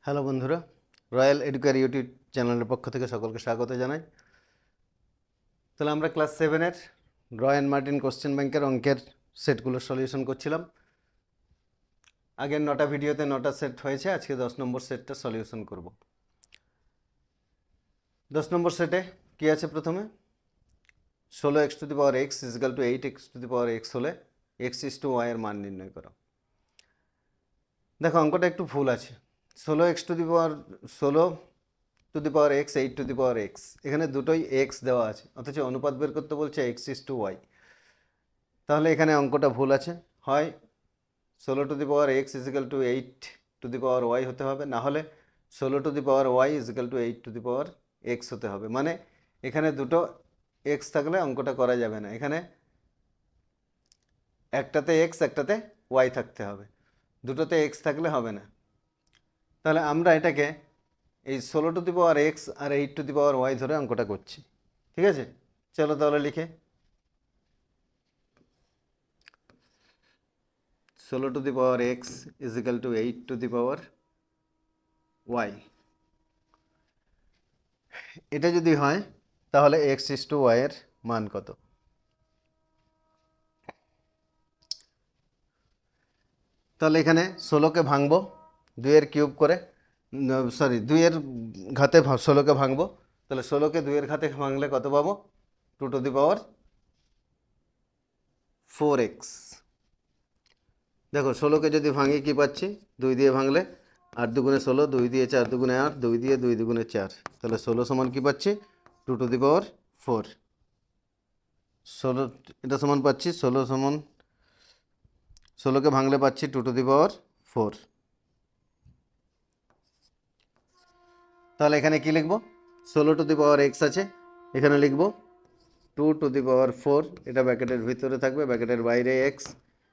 Hello বন্ধুরা, royal educare YouTube চ্যানেলের পক্ষ থেকে সকলকে স্বাগত জানাই। তাহলে আমরা ক্লাস 7-এর রয় অ্যান্ড মার্টিন কোশ্চেন ব্যাংকের অঙ্কের সেটগুলোর সলিউশন করছিলাম। আগের 9টা ভিডিওতে 9টা সেট হয়েছে, আজকে 10 নম্বর সেটটা সলিউশন করব। 10 নম্বর সেটে কি আছে? প্রথমে 16x⁴ = 8x⁴ হলে x⁴ এর মান নির্ণয় করো। দেখো অঙ্কটা একটু ভুল আছে। 16x⁴ 8x, এখানে দুটোই x দেওয়া আছে, অথচ অনুপাত বের করতে বলছে x⁴y। তাহলে এখানে অঙ্কটা ভুল আছে। হয় 16x = 8y হতে হবে, না হলে 16y = 8x হতে হবে। মানে এখানে দুটো x থাকলে অঙ্কটা করা যাবে না, এখানে একটাতে x একটাতে y থাকতে হবে, দুটোতে x থাকলে হবে না। তাহলে আমরা এটাকে এই 16x আর 8y ধরে অঙ্কটা করছি, ঠিক আছে? চলো তাহলে লিখে 16x = 8y। এটা যদি হয় তাহলে x⁴y এর মান কত? তাহলে এখানে 16কে ভাঙবো 2-এর কিউব করে, 2-এর ঘাতে 16কে ভাঙবো। তাহলে 16কে 2-এর ঘাতে ভাঙলে কত পাবো? 2⁴x। দেখো 16কে যদি ভাঙি কি পাচ্ছি? 2 দিয়ে ভাঙলে 8 দুগুণে 16, 2 দিয়ে 4 দুগুণে 8, 2 দিয়ে 2 দুগুণে 4। তাহলে 16 সমান কি পাচ্ছি? 2⁴। 16 এটা সমান পাচ্ছি 16কে ভাঙলে পাচ্ছি 2⁴। তাহলে এখানে কি লিখব? 16x আছে, এখানে লিখব 2⁴। এটা ব্র্যাকেটের ভিতরে থাকবে, ব্র্যাকেটের বাইরে x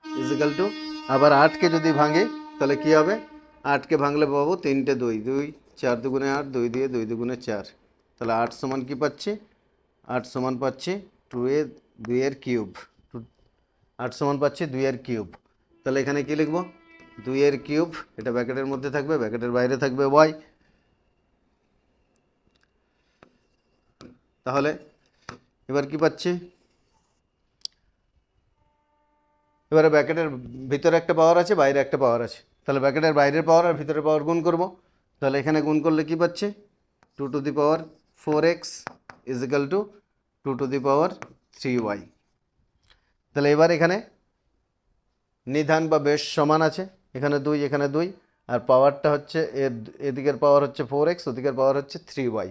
= আবার 8কে যদি ভাঙে তাহলে কি হবে? 8কে ভাঙলে পাবো 3টে 2, 2 4 দুগুণে 8, 2 দিয়ে 2 দুগুণে 4। তাহলে 8 সমান কি পাচ্ছি? 8 সমান পাচ্ছি 2-এর কিউব। 8 সমান পাচ্ছি 2-এর কিউব। তাহলে এখানে কি লিখব? 2-এর কিউব, এটা ব্র্যাকেটের মধ্যে থাকবে, ব্র্যাকেটের বাইরে থাকবে y। তাহলে এবার কি পাচ্ছি? এবারে ব্র্যাকেটের ভিতরে একটা পাওয়ার আছে, বাইরে একটা পাওয়ার আছে। তাহলে ব্র্যাকেটের বাইরের পাওয়ার আর ভিতরের পাওয়ার গুণ করব। তাহলে এখানে গুণ করলে কি পাচ্ছি? 2⁴x = 2⁴3y। তাহলে এবার এখানে নিধান বা বেশ সমান আছে, এখানে 2 এখানে 2, আর পাওয়ারটা হচ্ছে এদিকের পাওয়ার হচ্ছে 4x, ওদিকের পাওয়ার হচ্ছে 3y।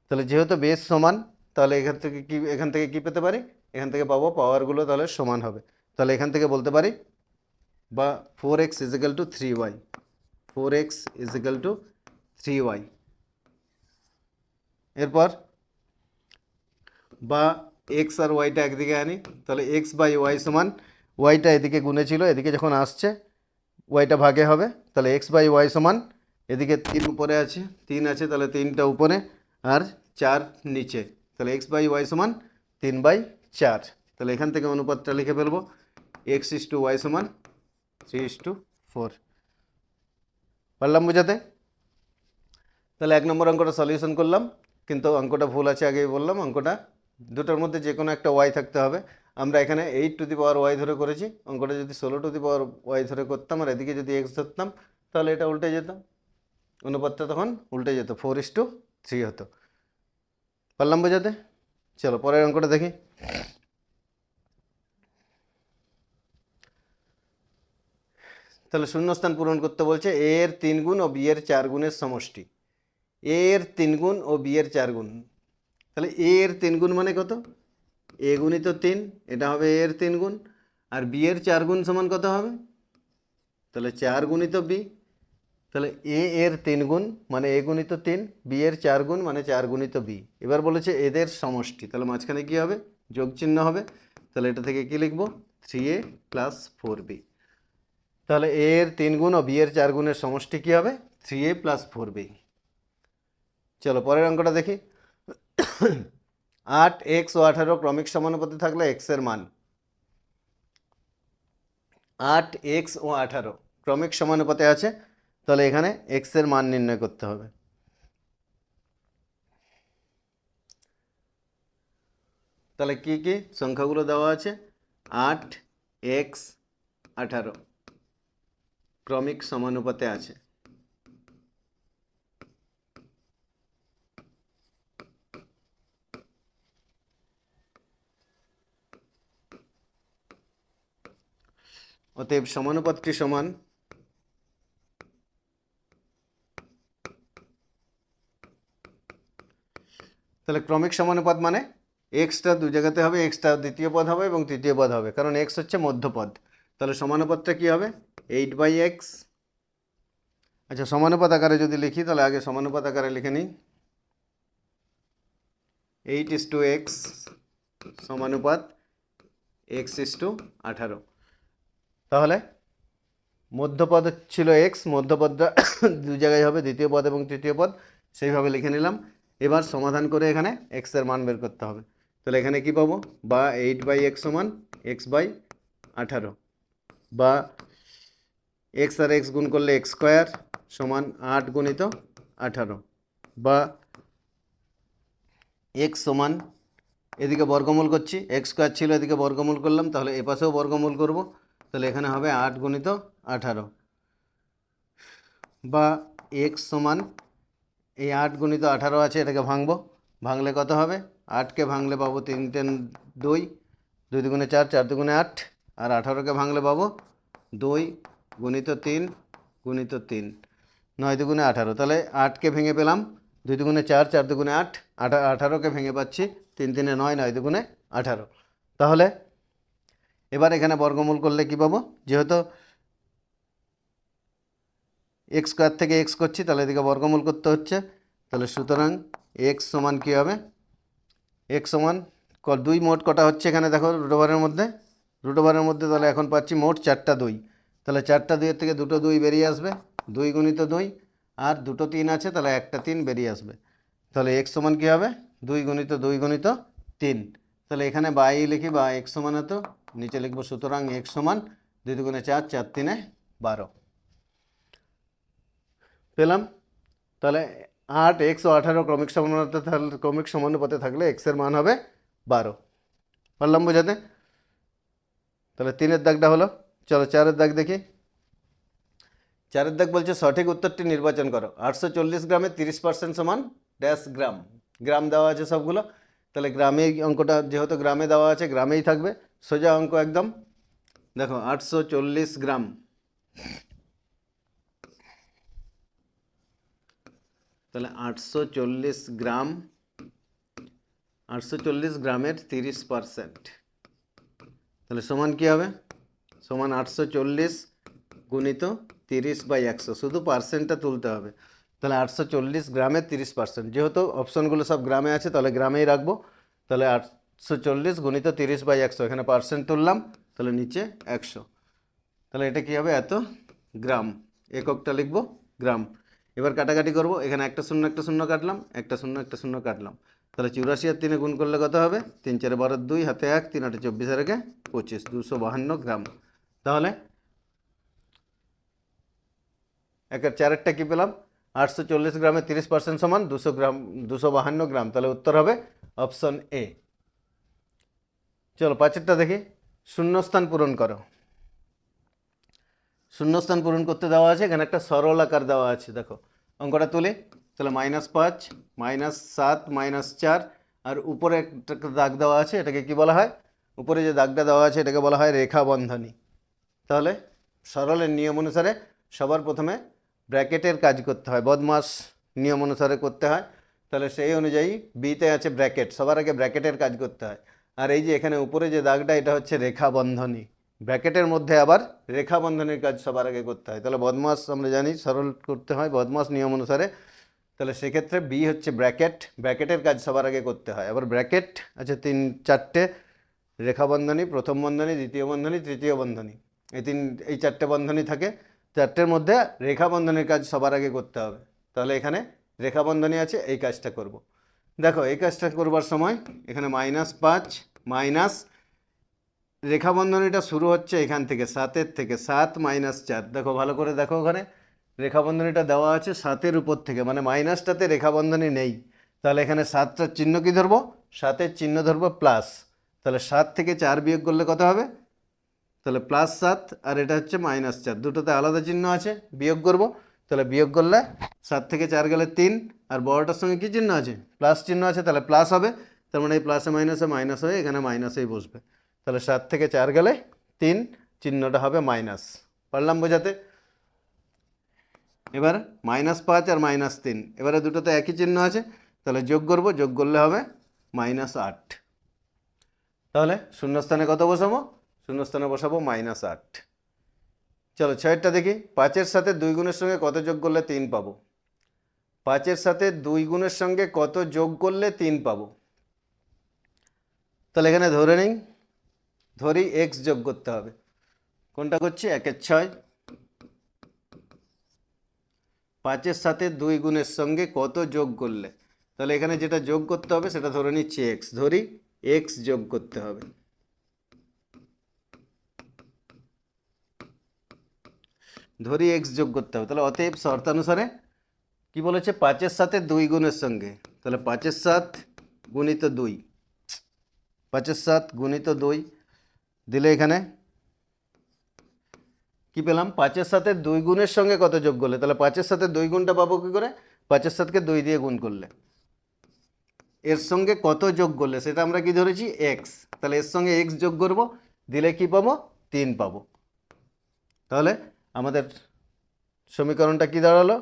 তাহলে যেহেতু বেশ সমান, তাহলে এখান থেকে কি পেতে পারি? এখান থেকে পাবো পাওয়ারগুলো তাহলে সমান হবে। তাহলে এখান থেকে বলতে পারি বা 4x = 3y, 4x = 3y। এরপর বা x আর ওয়াইটা একদিকে আনি, তাহলে x/y সমান, ওয়াইটা এদিকে গুণে ছিল, এদিকে যখন আসছে ওয়াইটা ভাগে হবে। তাহলে x/y সমান, এদিকে 3 উপরে আছে, 3 আছে, তাহলে 3টা উপরে আর 4 নিচে। তাহলে x/y সমান 3/4। তাহলে এখান থেকে অনুপাতটা লিখে ফেলবো, x⁴y সমান 3:4। পারলাম বোঝাতে? তাহলে 1 নম্বর অঙ্কটা সলিউশন করলাম, কিন্তু অঙ্কটা ভুল আছে, আগেই বললাম। অঙ্কটা দুটোর মধ্যে যে কোনো একটা y থাকতে হবে। আমরা এখানে 8y ধরে করেছি। অঙ্কটা যদি 16y ধরে করতাম আর এদিকে যদি x ধরতাম, তাহলে এটা উল্টে যেত, অনুপাতটা তখন উল্টে যেত, 4:3 হতো। পারলাম বোঝাতে? চলো পরের অঙ্কটা দেখি। তাহলে শূন্যস্থান পূরণ করতে বলছে a এর 3 গুণ ও b এর 4 গুণের সমষ্টি। a এর 3 গুণ ও b এর 4 গুণ। তাহলে a এর 3 গুণ মানে কত? a গুণিত 3, এটা হবে a এর 3 গুণ। আর b এর 4 গুণ সমান কত হবে? তাহলে 4 গুণিত b। তাহলে a এর 3 গুণ মানে a গুণিত 3, b এর 4 গুণ মানে 4 গুণিত b। এবার বলেছে এদের সমষ্টি, তাহলে মাঝখানে কি হবে? যোগ চিহ্ন হবে। তাহলে এটা থেকে কি লিখব? 3a + 4b। তাহলে a এর 3 গুণ ও b এর 4 গুণের সমষ্টি কি হবে? 3a + 4b। চলো পরের অঙ্কটা দেখি। 8x ও 18 ক্রমিক সমানুপাতে থাকলে x এর মান। 8x ও 18 ক্রমিক সমানুপাতে আছে, তাহলে এখানে এক্স এর মান নির্ণয় করতে হবে। তাহলে কি কি সংখ্যাগুলো দেওয়া আছে? 8, x, 18 ক্রমিক সমানুপাতে আছে। অতএব সমানুপাতটি সমান তাহলে ক্রমিক সমানুপাত মানে এক্সটা দু জায়গাতে হবে, এক্সটা দ্বিতীয় পদ হবে এবং তৃতীয় পদ হবে, কারণ এক্স হচ্ছে মধ্যপদ। তাহলে সমানুপাতটা কি হবে? 8/x। আচ্ছা, সমানুপাত আকারে যদি লিখি তাহলে আগে সমানুপাত আকারে লিখে নিই। 8:x সমানুপাত x:18। তাহলে মধ্যপদ ছিল এক্স, মধ্যপদটা দু জায়গায় হবে, দ্বিতীয় পদ এবং তৃতীয় পদ, সেইভাবে লিখে নিলাম। এবার সমাধান করে এখানে এক্স এর মান বের করতে হবে। তাহলে এখানে কি পাবো? বা 8/x সমান x/18, বা এক্স আর এক্স গুণ করলে এক্স স্কোয়ার সমান 8 গুণিত 18, বা এক্স সমান এদিকে বর্গমূল করছি, এক্স স্কোয়ার ছিল এদিকে বর্গমূল করলাম, তাহলে এপাশেও বর্গমূল করব, তাহলে এখানে হবে 8 গুণিত 18, বা এক্স সমান এই 8 গুণিত 18 আছে, এটাকে ভাঙবো, ভাঙলে কত হবে? 8কে ভাঙলে পাবো 3 3 2, 2 দুগুণে 4, 4 দুগুণে 8, আর 18কে ভাঙলে পাবো 2 গুণিত 3 গুণিত 3, 9 দুগুণে 18। তাহলে 8কে ভেঙে পেলাম 2 দুগুণে 4, 4 দুগুণে 8, 18কে ভেঙে পাচ্ছি 3 3 9, 9 দুগুণে 18। তাহলে এবার এখানে বর্গমূল করলে কি পাবো? যেহেতু এক্স স্কোয়ার থেকে এক্স করছি, তাহলে এদিকে বর্গমূল করতে হচ্ছে, তাহলে সুতরাং এক্স সমান কী হবে? এক্স সমান 2 মোট কটা হচ্ছে এখানে দেখো রুট ওভারের মধ্যে, রুট ওভারের মধ্যে, তাহলে এখন পাচ্ছি মোট 4টা 2, তাহলে 4টা 2-এর থেকে 2টো 2 বেরিয়ে আসবে, 2 গুণিত 2, আর 2টো 3 আছে, তাহলে একটা 3 বেরিয়ে আসবে। তাহলে এক্স সমান কী হবে? 2 গুণিত 2 গুণিত 3। তাহলে এখানে বাই লিখি, বা এক্স সমান হতো, নিচে লিখবো সুতরাং এক্স সমান 2 দুগুণে 4, 4 3 12 পেলাম। তাহলে 8, x ও 18 ক্রমিক সমানুপাতে থাকলে x এর মান হবে 12। পারলাম বোঝাতে? তাহলে 3-এর দাগটা হলো। চলো 4-এর দাগ দেখি। 4-এর দাগ বলছে সঠিক উত্তরটি নির্বাচন করো। 840 গ্রামে 30% সমান ড্যাশ গ্রাম। গ্রাম দেওয়া আছে সবগুলো, তাহলে গ্রামেই অঙ্কটা, যেহেতু গ্রামে দেওয়া আছে গ্রামেই থাকবে, সোজা অঙ্ক একদম। দেখো 840 গ্রাম, তাহলে 840 গ্রাম, 840 গ্রামের 30%, তাহলে সমান কী হবে? সমান 840 গুণিত 30/100, শুধু পার্সেন্টটা তুলতে হবে। তাহলে 840 গ্রামের 30%, যেহেতু অপশনগুলো সব গ্রামে আছে তাহলে গ্রামেই রাখবো। তাহলে 840 গুণিত 30/100, এখানে পার্সেন্ট তুললাম, তাহলে নিচে 100, তাহলে এটা কী হবে? এত গ্রাম। এককটা লিখবো গ্রাম। এবার কাটাকাটি করব, এখানে একটা শূন্য কাটলাম, একটা শূন্য কাটলাম, তাহলে 84 আর 3 গুণ করলে কত হবে? 3 4 12 2, হাতে 1, 3 8 24 আর 1 25, 252 গ্রাম। তাহলে 4-এরটা কী পেলাম? 840 গ্রামে 30% সমান 200 গ্রাম, 252 গ্রাম, তাহলে উত্তর হবে অপশন এ। চলো 5-এরটা দেখি। শূন্যস্থান পূরণ করো। শূন্যস্থান পূরণ করতে দেওয়া আছে, এখানে একটা সরল আকার দেওয়া আছে, দেখো অঙ্কটা তুলি। তাহলে -5, -7, -4, আর উপরে একটা দাগ দেওয়া আছে, এটাকে কি বলা হয়? উপরে যে দাগটা দেওয়া আছে এটাকে বলা হয় রেখা বন্ধনী। তাহলে সরলের নিয়ম অনুসারে সবার প্রথমে ব্র্যাকেটের কাজ করতে হয়, বদমাস নিয়ম অনুসারে করতে হয়। তাহলে সেই অনুযায়ী বিতে আছে ব্র্যাকেট, সবার আগে ব্র্যাকেটের কাজ করতে হয়। আর এই যে এখানে উপরে যে দাগটা, এটা হচ্ছে রেখা বন্ধনী, ব্র্যাকেটের মধ্যে আবার রেখা বন্ধনীর কাজ সবার আগে করতে হয়। তাহলে বদমাস আমরা জানি সরল করতে হয় বদমাস নিয়ম অনুসারে, তাহলে সেক্ষেত্রে বি হচ্ছে ব্র্যাকেট, ব্র্যাকেটের কাজ সবার আগে করতে হয়। আবার ব্র্যাকেট আছে 3-4টে, রেখা বন্ধনী, প্রথম বন্ধনী, দ্বিতীয় বন্ধনী, তৃতীয় বন্ধনী, এই 4টে বন্ধনী থাকে। 4টের মধ্যে রেখা বন্ধনীর কাজ সবার আগে করতে হবে। তাহলে এখানে রেখা বন্ধনী আছে, এই কাজটা করব। দেখো এই কাজটা করবার সময় এখানে -5 মাইনাস, রেখা বন্ধনীটা শুরু হচ্ছে এখান থেকে 7-এর থেকে, 7 - 4, দেখো ভালো করে দেখো ওখানে রেখাবন্ধনীটা দেওয়া আছে 7-এর উপর থেকে, মানে মাইনাসটাতে রেখাবন্ধনী নেই, তাহলে এখানে 7টার চিহ্ন কি ধরবো? 7-এর চিহ্ন ধরবো প্লাস। তাহলে 7 থেকে 4 বিয়োগ করলে কত হবে? তাহলে +7, আর এটা হচ্ছে -4, দুটোতে আলাদা চিহ্ন আছে, বিয়োগ করব। তাহলে বিয়োগ করলে 7 থেকে 4 গেলে 3, আর বড়টার সঙ্গে কী চিহ্ন আছে? প্লাস চিহ্ন আছে, তাহলে প্লাস হবে। তার মানে এই প্লাসে মাইনাসে মাইনাস হয়ে এখানে মাইনাসেই বসবে। তাহলে 7 থেকে 4 গেলে 3, চিহ্নটা হবে মাইনাস। পারলাম বোঝাতে? এবার -5 আর -3, এবারে দুটোতে একই চিহ্ন আছে, তাহলে যোগ করব, যোগ করলে হবে -8। তাহলে শূন্যস্থানে কত বসাবো? শূন্যস্থানে বসাবো -8। চলো 6টা দেখি। 5-এর সাথে 2 গুণের সঙ্গে কত যোগ করলে 3 পাবো? 5-এর সাথে 2 গুণের সঙ্গে কত যোগ করলে 3 পাবো? তাহলে এখানে ধরে নিই, ধরি x যোগ করতে হবে। কোনটা করছি? 1-এর 6। 5-এর সাথে 2 গুণের সঙ্গে কত যোগ করলে, তাহলে এখানে যেটা যোগ করতে হবে সেটা ধরে নিচ্ছি x, ধরি x যোগ করতে হবে। ধরি x যোগ করতে হবে, তাহলে অতএব শর্তানুসারে কি বলেছে? 5-এর সাথে 2 গুণের সঙ্গে, তাহলে 5-এর 7 গুণিত 2, 5-এর 7 গুণিত 2 দিলে এখানে কি পেলাম? 5-এর সাথে 2 গুণের সঙ্গে কত যোগ করলে, তাহলে 5-এর সাথে 2 গুণটা পাবো কী করে? 5-এর 7কে 2 দিয়ে গুণ করলে। এর সঙ্গে কত যোগ করলে সেটা আমরা কি ধরেছি? x, তাহলে এর সঙ্গে x যোগ করব, দিলে কি পাবো? 3 পাবো। তাহলে আমাদের সমীকরণটা কি দাঁড়ালো?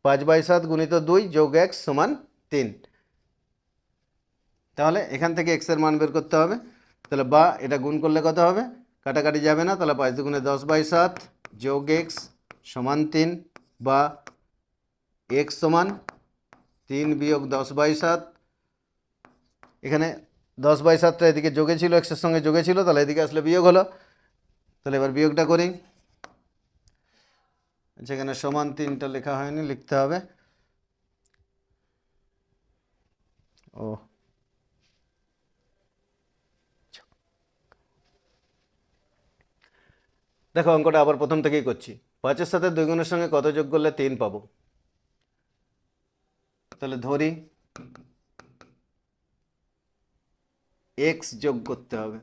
5/7 গুণিত 2 যোগ x সমান 3। তাহলে এখান থেকে x এর মান বের করতে হবে। তাহলে বা এটা গুণ করলে কত হবে? কাটাকাটি যাবে না, তাহলে 5 দুগুণে 10/7 যোগ x সমান 3, বা x সমান 3 বিয়োগ 10/7। এখানে 10/7টা এদিকে যোগে ছিল, এক্সের সঙ্গে যোগে ছিল, তাহলে এদিকে আসলে বিয়োগ হলো। তাহলে এবার বিয়োগটা করি। আচ্ছা, এখানে সমান 3টা লেখা হয়নি, লিখতে হবে। ও দেখো, অঙ্কটা আবার প্রথম থেকেই করছি। 5-এর সাথে 2 গুণের সঙ্গে কত যোগ করলে 3 পাবো? তাহলে ধরি x যোগ করতে হবে।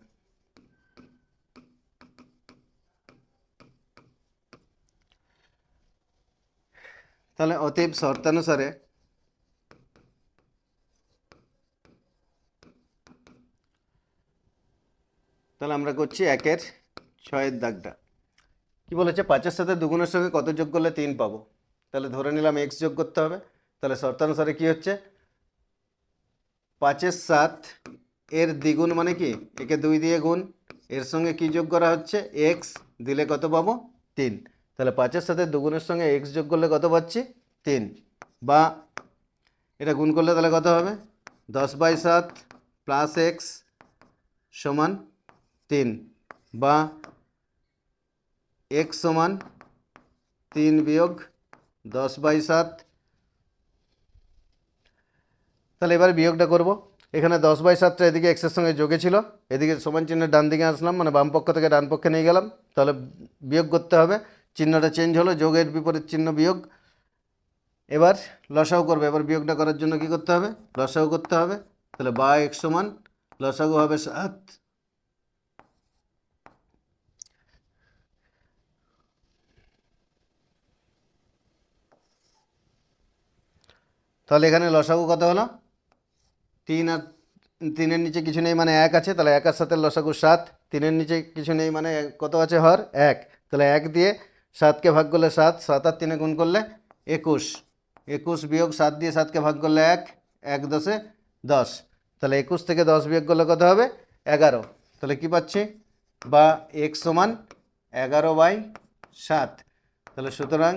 তাহলে অতএব শর্তানুসারে তাহলে আমরা করছি 1-এর 6-এর দাগটা। কি বলেছে? 5-এর সাথে 2 গুণের সঙ্গে কত যোগ করলে 3 পাবো? তাহলে ধরে নিলাম x যোগ করতে হবে। তাহলে শর্তানুসারে কি হচ্ছে? 5-এর 7 এর দ্বিগুণ মানে কি? একে 2 দিয়ে গুণ, এর সঙ্গে কি যোগ করা হচ্ছে? x, দিলে কত পাবো? 3। তাহলে 5-এর সাথে 2 গুণের সঙ্গে x যোগ করলে কত পাচ্ছি? 3। বা এটা গুণ করলে তাহলে কত হবে? 10/7 প্লাস x সমান 3, বা x সমান 3 বিয়োগ 10/7। তাহলে এবার বিয়োগটা করব। এখানে 10/7টা এদিকে এক্সের সঙ্গে যোগে ছিল, এদিকে সমান চিহ্নের ডান দিকে আসলাম, মানে বাম পক্ষ থেকে ডান পক্ষে নিয়ে গেলাম, তাহলে বিয়োগ করতে হবে। চিহ্নটা চেঞ্জ হলো, যোগের বিপরীত চিহ্ন বিয়োগ। এবার লসাগু করবে। এবার বিয়োগটা করার জন্য কি করতে হবে? লসাগু করতে হবে। তাহলে বা x সমান লসাগু হবে 7, তাহলে এখানে লসাগু কত হলো? 3, আর 3-এর নিচে কিছু নেই মানে 1 আছে, তাহলে 1 আর 7-এর লসাগু 7। 3-এর নিচে কিছু নেই মানে কত আছে? হর 1। তাহলে 1 দিয়ে 7কে ভাগ করলে 7, 7 আর 3-এ গুণ করলে 21, 21 বিয়োগ 7 দিয়ে 7কে ভাগ করলে 1, 1 10-এ 10। তাহলে 21 থেকে 10 বিয়োগ করলে কত হবে? 11। তাহলে কি পাচ্ছি? বা x সমান 11/7। তাহলে সুতরাং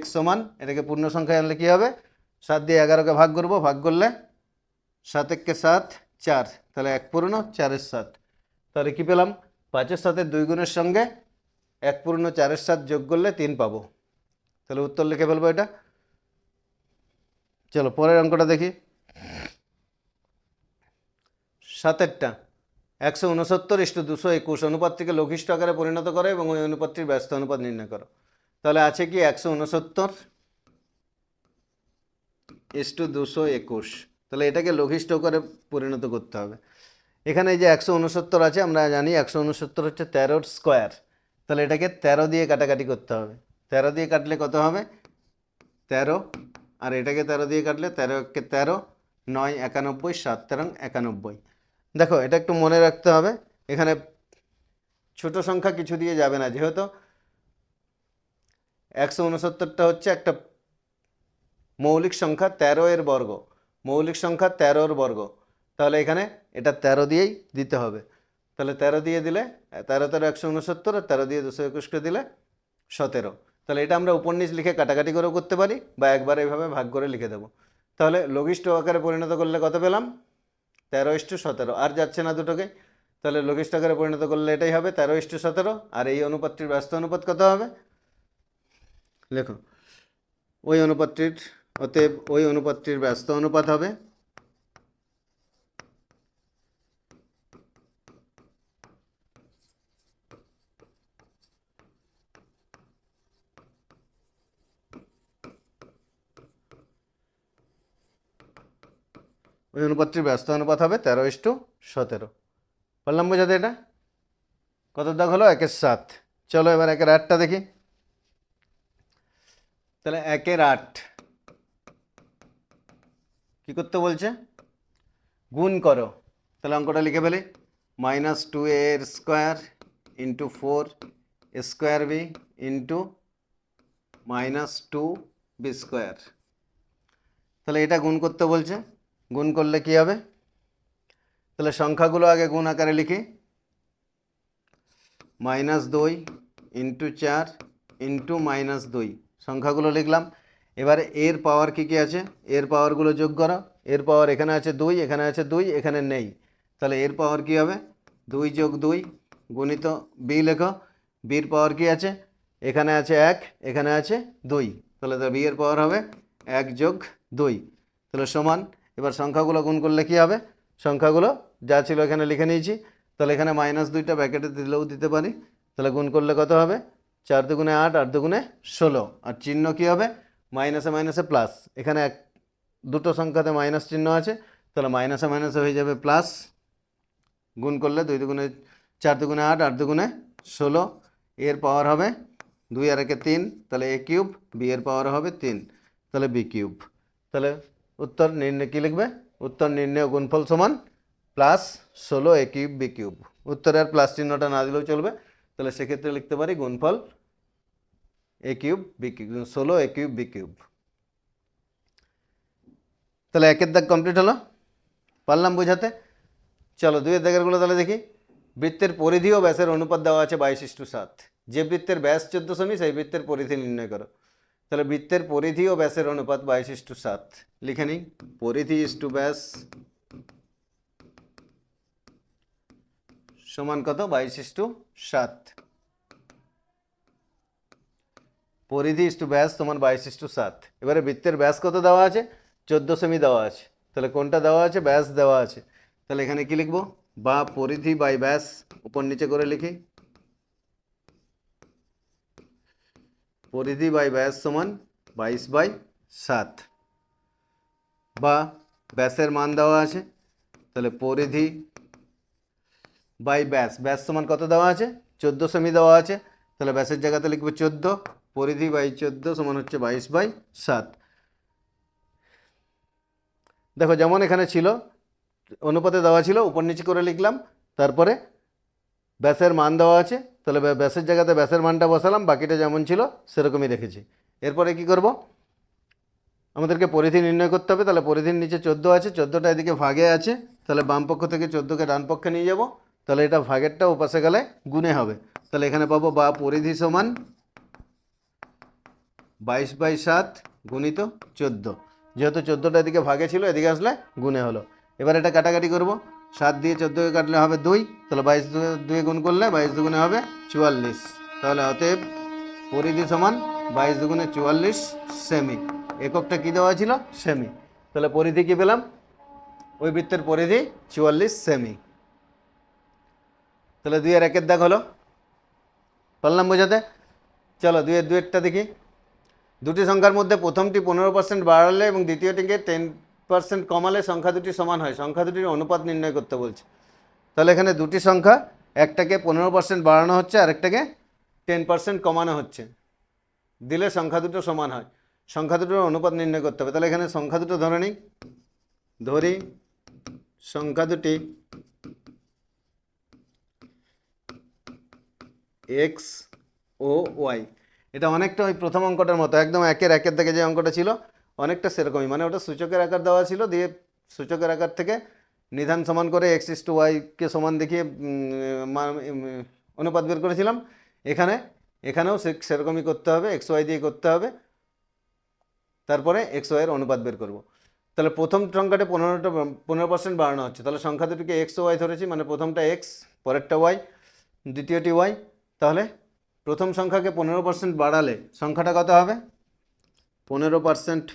x সমান, এটাকে পূর্ণ সংখ্যায় আনলে কী হবে? 7 দিয়ে 11কে ভাগ করব, ভাগ করলে 7 একে 7, 4, তাহলে 1 পূর্ণ 4-এর 7। তাহলে কি পেলাম? 5-এর সাথে 2 গুণের সঙ্গে 1 পূর্ণ 4-এর 7 যোগ করলে 3 পাবো। তাহলে উত্তর লিখে ফেলবো এটা। চলো পরের অঙ্কটা দেখি। 7-এরটা 169:221 অনুপাতটিকে লঘিষ্ঠ আকারে পরিণত করো এবং ওই অনুপাতটির ব্যস্ত অনুপাত নির্ণয় করো। তাহলে আছে কি 169 ইস্টু 221, তাহলে এটাকে লঘিষ্ঠ করে পরিণত করতে হবে। এখানে এই যে 169 আছে, আমরা জানি 169 হচ্ছে 13 স্কোয়ার, তাহলে এটাকে 13 দিয়ে কাটাকাটি করতে হবে। 13 দিয়ে কাটলে কত হবে? 13, আর এটাকে 13 দিয়ে কাটলে 13 কে 13, 9 91, 7 13 91। দেখো এটা একটু মনে রাখতে হবে, এখানে ছোট সংখ্যা কিছু দিয়ে যাবে না, যেহেতু 169টা হচ্ছে একটা মৌলিক সংখ্যা 13 এর বর্গ, মৌলিক সংখ্যা 13 এর বর্গ, তাহলে এখানে এটা 13 দিয়েই দিতে হবে। তাহলে 13 দিয়ে দিলে 13 13 169, আর 13 দিয়ে 221কে দিলে 17। তাহলে এটা আমরা উপর নিচ লিখে কাটাকাটি করেও করতে পারি, বা একবার এইভাবে ভাগ করে লিখে দেবো। তাহলে লঘিষ্ঠ আকারে পরিণত করলে কত পেলাম? 13:17, আর যাচ্ছে না দুটোকে, তাহলে লঘিষ্ঠ আকারে পরিণত করলে এটাই হবে 13:17। আর এই অনুপাতটির ব্যস্ত অনুপাত কত হবে? লেখো, ওই অনুপাতটির, অতএব ওই অনুপাতটির ব্যস্ত অনুপাত হবে ওই অনুপাতটির ব্যস্ত অনুপাত হবে 13:17। পারলাম বোঝাতে? এটা কত দাগ হলো? 1/7। চলো এবার 1/8টা দেখি। তাহলে 1/8 কি করতে বলছে? গুণ করো। তাহলে অঙ্কটা লিখে ফেলি, -2a² into 4² B into -2b²। তাহলে এটা গুণ করতে বলছে, গুণ করলে কি হবে? তাহলে সংখ্যাগুলো আগে গুণ আকারে লিখি, -2 ইন্টু 4 ইন্টু -2, সংখ্যাগুলো লিখলাম। এবারে এর পাওয়ার কী কী আছে, এর পাওয়ারগুলো যোগ করো। এর পাওয়ার এখানে আছে 2, এখানে আছে 2, এখানে নেই, তাহলে এর পাওয়ার কী হবে? 2 যোগ 2 গুণিত বি লেখো। বির পাওয়ার কী আছে? এখানে আছে 1, এখানে আছে 2, তাহলে বি এর পাওয়ার হবে 1 যোগ 2, তাহলে সমান। এবার সংখ্যাগুলো গুণ করলে কী হবে? সংখ্যাগুলো যা ছিল এখানে লিখে নিয়েছি, তাহলে এখানে -2টা ব্র্যাকেটে দিলেও দিতে পারি। তাহলে গুণ করলে কত হবে? 4 দুগুণে 8, 8 দুগুণে 16, আর চিহ্ন কী হবে? মাইনাসে মাইনাসে প্লাস। এখানে দুটো সংখ্যাতে মাইনাস চিহ্ন আছে, তাহলে মাইনাসে মাইনাসে হয়ে যাবে প্লাস। গুণ করলে 2 দুগুণে 4 দুগুণে 8, 8 দুগুণে 16, এর পাওয়ার হবে 2 আর 1 3, তাহলে a³ বি এর পাওয়ার হবে 3, তাহলে b³। তাহলে উত্তর নির্ণয় কী লিখবে? উত্তর নির্ণয় গুণফল সমান +16 a³ b³। উত্তরে আর প্লাস চিহ্নটা না দিলেও চলবে, তাহলে সেক্ষেত্রে লিখতে পারি গুণফল a³ b³, 16 a³ b³। তাহলে 1-এর দাগ কমপ্লিট হলো, পারলাম বোঝাতে? চলো 2-এর দাগেরগুলো তাহলে দেখি। বৃত্তের পরিধি ও ব্যাসের অনুপাত দেওয়া আছে 22:7। যে বৃত্তের ব্যাস 14 সেমি সেই বৃত্তের পরিধি নির্ণয় করো। তাহলে বৃত্তের পরিধি ও ব্যাসের অনুপাত 22:7 লিখে নিই। পরিধি ইস্টু ব্যাস সমান কত? 22:7। পরিধি ইস্টু ব্যাস সমান 22:7। এবারে বৃত্তের ব্যাস কত দেওয়া আছে? 14 সেমি দেওয়া আছে, তাহলে কোনটা দেওয়া আছে? ব্যাস দেওয়া আছে, তাহলে এখানে কি লিখবো? বা পরিধি বাই ব্যাস, উপর নিচে করে লিখি, পরিধি বাই ব্যাস সমান 22/7। বা ব্যাসের মান দেওয়া আছে, তাহলে পরিধি বাই ব্যাস, ব্যাস সমান কত দেওয়া আছে? 14 সেমি দেওয়া আছে, তাহলে ব্যাসের জায়গাতে লিখবো 14, পরিধি বাই 14 সমান হচ্ছে 22/7। দেখো যেমন এখানে ছিল অনুপাতে দেওয়া ছিল, উপর নিচে করে লিখলাম, তারপরে ব্যাসের মান দেওয়া আছে, তাহলে ব্যাসের জায়গাতে ব্যাসের মানটা বসালাম, বাকিটা যেমন ছিল সেরকমই রেখেছি। এরপরে কি করব? আমাদেরকে পরিধি নির্ণয় করতে হবে, তাহলে পরিধির নিচে 14 আছে, 14টা এদিকে ভাগে আছে, তাহলে বাম পক্ষ থেকে 14কে ডান পক্ষে নিয়ে যাব, তাহলে এটা ভাগেরটা ওপাশে গেলে গুণে হবে, তাহলে এখানে পাবো বা পরিধি সমান 22/7 গুণিত 14, যেহেতু 14টা এদিকে ভাগে ছিল এদিকে আসলে গুণে হলো। এবার এটা কাটাকাটি করব, 7 দিয়ে 14কে কাটলে হবে 2, তাহলে 22 2 গুণ করলে 22 দুগুণে হবে 44, তাহলে অতএব পরিধি সমান 22 দুগুণে 44 সেমি। এককটা কী দেওয়া ছিল? সেমি। তাহলে পরিধি কী পেলাম? ওই বৃত্তের পরিধি 44 সেমি। তাহলে 2 আর 1-এর দাগ হলো, পারলাম বোঝাতে? চলো দুয়েরটা দেখি। দুটি সংখ্যার মধ্যে প্রথমটি 15% বাড়ালে এবং দ্বিতীয়টিকে 10% কমালে সংখ্যা দুটি সমান হয়, সংখ্যা দুটির অনুপাত নির্ণয় করতে বলছে। তাহলে এখানে দুটি সংখ্যা, একটাকে 15% বাড়ানো হচ্ছে আর একটাকে 10% কমানো হচ্ছে, দিলে সংখ্যা দুটো সমান হয়, সংখ্যা দুটোর অনুপাত নির্ণয় করতে হবে। তাহলে এখানে সংখ্যা দুটো ধরে নিই, ধরি সংখ্যা দুটি এক্স ও ওয়াই। এটা অনেকটা ওই প্রথম অঙ্কটার মতো, একদম একের থেকে যে অঙ্কটা ছিল অনেকটা সেরকমই, মানে ওটা সূচকের আকার দেওয়া ছিল, দিয়ে সূচকের আকার থেকে নিধান সমান করে এক্স ইস টু ওয়াইকে সমান দেখিয়ে অনুপাত বের করেছিলাম। এখানেও সেরকমই করতে হবে, এক্স ওয়াই দিয়ে করতে হবে, তারপরে এক্স ওয়াইয়ের অনুপাত বের করব। তাহলে প্রথম সংখ্যাটা 15% বাড়ানো হচ্ছে, তাহলে সংখ্যা দুটিকে এক্স ও ওয়াই ধরেছি, মানে প্রথমটা এক্স, পরেরটা ওয়াই, দ্বিতীয়টি ওয়াই। তাহলে প্রথম সংখ্যাকে 15% বাড়ালে সংখ্যাটা কত হবে? 15%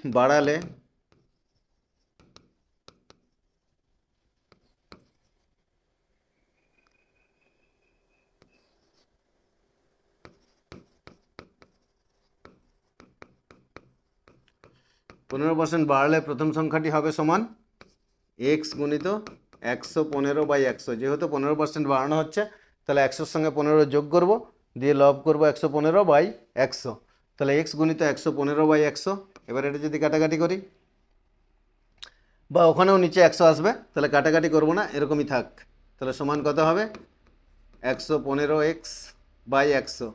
বাড়ালে প্রথম সংখ্যাটি হবে সমান এক্স গুণিত 115/100। যেহেতু 15% বাড়ানো হচ্ছে, তাহলে 100-র সঙ্গে 15 যোগ করব, দিয়ে লব করব 115/100। তাহলে এক্স গুণিত 115/100। এবার এটা যদি কাটাকাটি করি, বা ওখানেও নিচে 100 আসবে, তাহলে কাটাকাটি করব না, এরকমই থাক। তাহলে সমান কত হবে? 115x/100,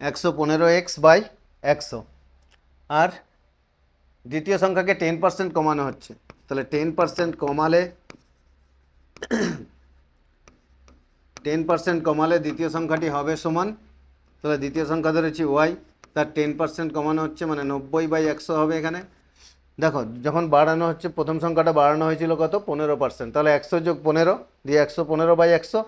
115x/100। আর দ্বিতীয় সংখ্যাকে 10% কমানো হচ্ছে, তাহলে 10% কমালে 10% কমালে দ্বিতীয় সংখ্যাটি হবে সমান, তাহলে দ্বিতীয় সংখ্যা ধরেছি ওয়াই, তার 10% কমানো হচ্ছে, মানে 90/100 হবে এখানে। দেখো যখন বাড়ানো হচ্ছে, প্রথম সংখ্যাটা বাড়ানো হয়েছিল কত? 15%, তাহলে 100 যোগ 15 দিয়ে 115/100।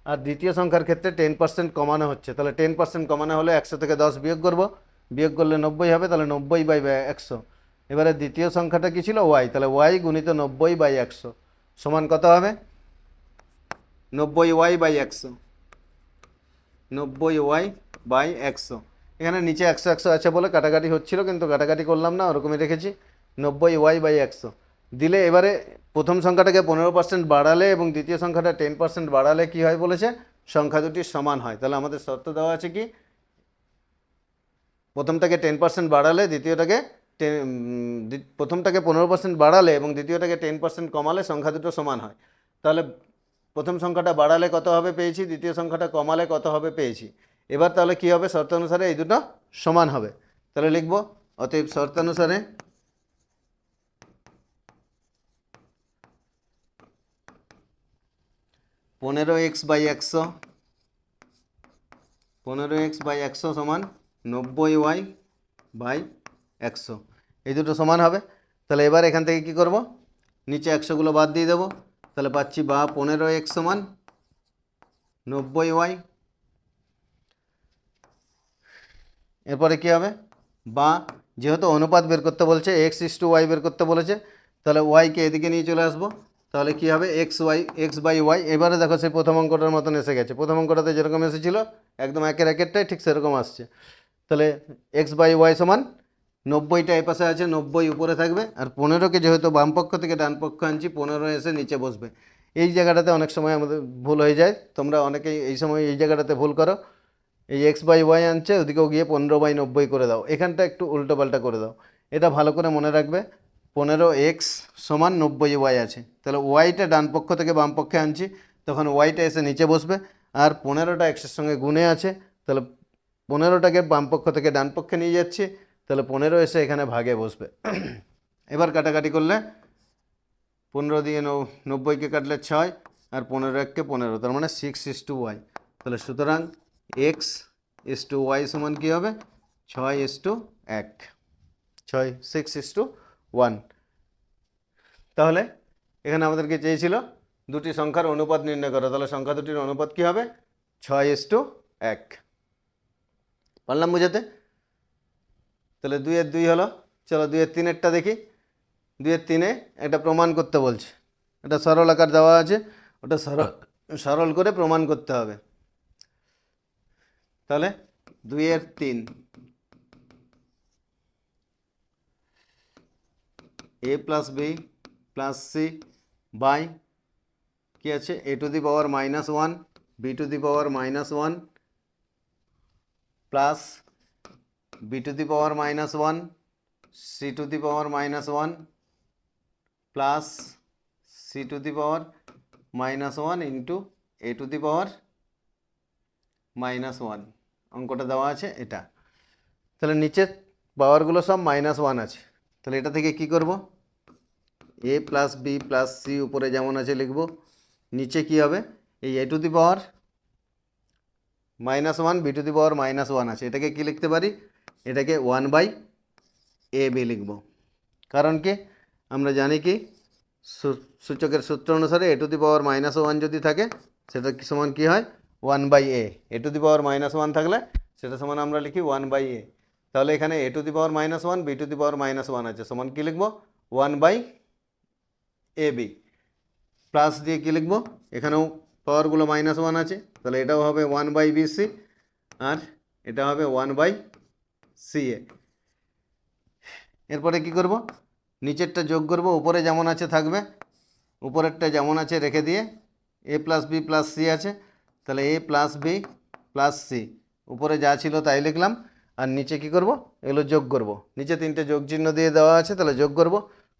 আর দ্বিতীয় সংখ্যার ক্ষেত্রে 10% কমানো হচ্ছে, তাহলে 10% কমানো হলে 100 থেকে 10 বিয়োগ করব, বিয়োগ করলে 90 হবে, তাহলে 90/100। এবারে দ্বিতীয় সংখ্যাটা কি ছিল? ওয়াই, তাহলে ওয়াই গুণিত 90/100 সমান কত হবে? 90y/100, 90y/100। এখানে নিচে 100 আছে বলে কাটাকাটি হচ্ছিল, কিন্তু কাটাকাটি করলাম না, ওরকমই রেখেছি 90y/100 দিলে। এবারে প্রথম সংখ্যাটাকে 15% বাড়ালে এবং দ্বিতীয় সংখ্যাটা 10% বাড়ালে কি হয় বলেছে? সংখ্যা দুটি সমান হয়। তাহলে আমাদের শর্ত দেওয়া আছে কি? প্রথমটাকে 10% বাড়ালে দ্বিতীয়টাকে প্রথমটাকে 15% বাড়ালে এবং দ্বিতীয়টাকে 10% কমালে সংখ্যা দুটো সমান হয়। তাহলে প্রথম সংখ্যাটা বাড়ালে কত হবে পেয়েছি, দ্বিতীয় সংখ্যাটা কমালে কত হবে পেয়েছি। এবার তাহলে কি হবে? শর্তানুসারে এই দুটো সমান হবে। তাহলে লিখব, অতএব শর্তানুসারে 15x/100, 15x/100 সমান 90y/100, এই দুটো সমান হবে। তাহলে এবার এখান থেকে কি করব? নিচে 100গুলো বাদ দিয়ে দেবো, তাহলে পাচ্ছি বা 15x সমান 90y। এরপরে কি হবে? বা যেহেতু অনুপাত বের করতে বলছে, এক্স ইস টু ওয়াই বের করতে বলেছে, তাহলে ওয়াইকে এদিকে নিয়ে চলে আসবো, তাহলে কি হবে? x/y। এবারে দেখো সেই প্রথম অঙ্কটার মতন এসে গেছে, প্রথম অঙ্কটাতে যেরকম এসেছিলো একদম একেরটাই ঠিক সেরকম আসছে। তাহলে x/y সমান 90টা এ পাশে আছে, 90 উপরে থাকবে, আর 15কে যেহেতু বাম পক্ষ থেকে ডান পক্ষ আনছি, 15 এসে নিচে বসবে। এই জায়গাটাতে অনেক সময় আমাদের ভুল হয়ে যায়, তোমরা অনেকেই এই সময় এই জায়গাটাতে ভুল করো। এই x/y আনছে, ওদিকেও গিয়ে 15/90 করে দাও, এখানটা একটু উল্টোপাল্টা করে দাও। এটা ভালো করে মনে রাখবে, 15x সমান 90y আছে, তাহলে ওয়াইটা ডান পক্ষ থেকে বাম পক্ষে আনছি, তখন ওয়াইটা এসে নিচে বসবে। আর 15টা এক্সের সঙ্গে গুণে আছে, তাহলে 15টাকে বাম পক্ষ থেকে ডান পক্ষে নিয়ে যাচ্ছি, তাহলে 15 এসে এখানে ভাগে বসবে। এবার কাটাকাটি করলে 15 দিয়ে 90কে কাটলে 6, আর 15 15, তার মানে 6:y। তাহলে সুতরাং x/y সমান কী হবে? 6:1, 6:1। তাহলে এখানে আমাদেরকে চেয়েছিল দুটি সংখ্যার অনুপাত নির্ণয় করা, তাহলে সংখ্যা দুটির অনুপাত কী হবে? 6:1। পারলাম বুঝাতে? তাহলে 2-2 হলো। চলো 2-3টা দেখি। 2-3 একটা প্রমাণ করতে বলছে, এটা সরল আকার দেওয়া আছে, ওটা সরল করে প্রমাণ করতে হবে। তাহলে 2/3 a plus B plus C by কি আছে a to the power -1 b to the power -1 plus b to the power -1 c to the power -1 plus c to the power -1 into a to the power -1 অঙ্কটা দেওয়া আছে এটা। তাহলে নিচের পাওয়ারগুলো সব -1 আছে, তাহলে এটা থেকে কি করব, a plus B plus C উপরে যেমন আছে লিখব, নিচে কি হবে এই a to the power -1 b to the power -1 আছে, এটাকে কি লিখতে পারি, এটাকে 1/ab লিখব। কারণ কি আমরা জানি কি সূচকের সূত্র অনুসারে a টু দি পাওয়ার -1 যদি থাকে সেটা কি সমান কি হয় 1/a, a to the power -1 থাকলে সেটা সমান আমরা লিখি 1/a। তাহলে এখানে a to the power -1 b to the power -1 আছে, সমান কি লিখব 1/ab। প্লাস দিয়ে কি লিখব, এখানেও পাওয়ারগুলো -1 আছে, তাহলে এটাও হবে 1/bc আর এটা হবে 1/ca। এরপরে কি করব, নিচেরটা যোগ করব, উপরে যেমন আছে থাকবে, উপরেরটা যেমন আছে রেখে দিয়ে a plus B plus C আছে, তাহলে a plus B plus C উপরে যা ছিল তাই লিখলাম, আর নিচে কি করব, এগুলো যোগ করব, নিচে 3টে যোগ চিহ্ন দিয়ে দেওয়া আছে, তাহলে যোগ করব,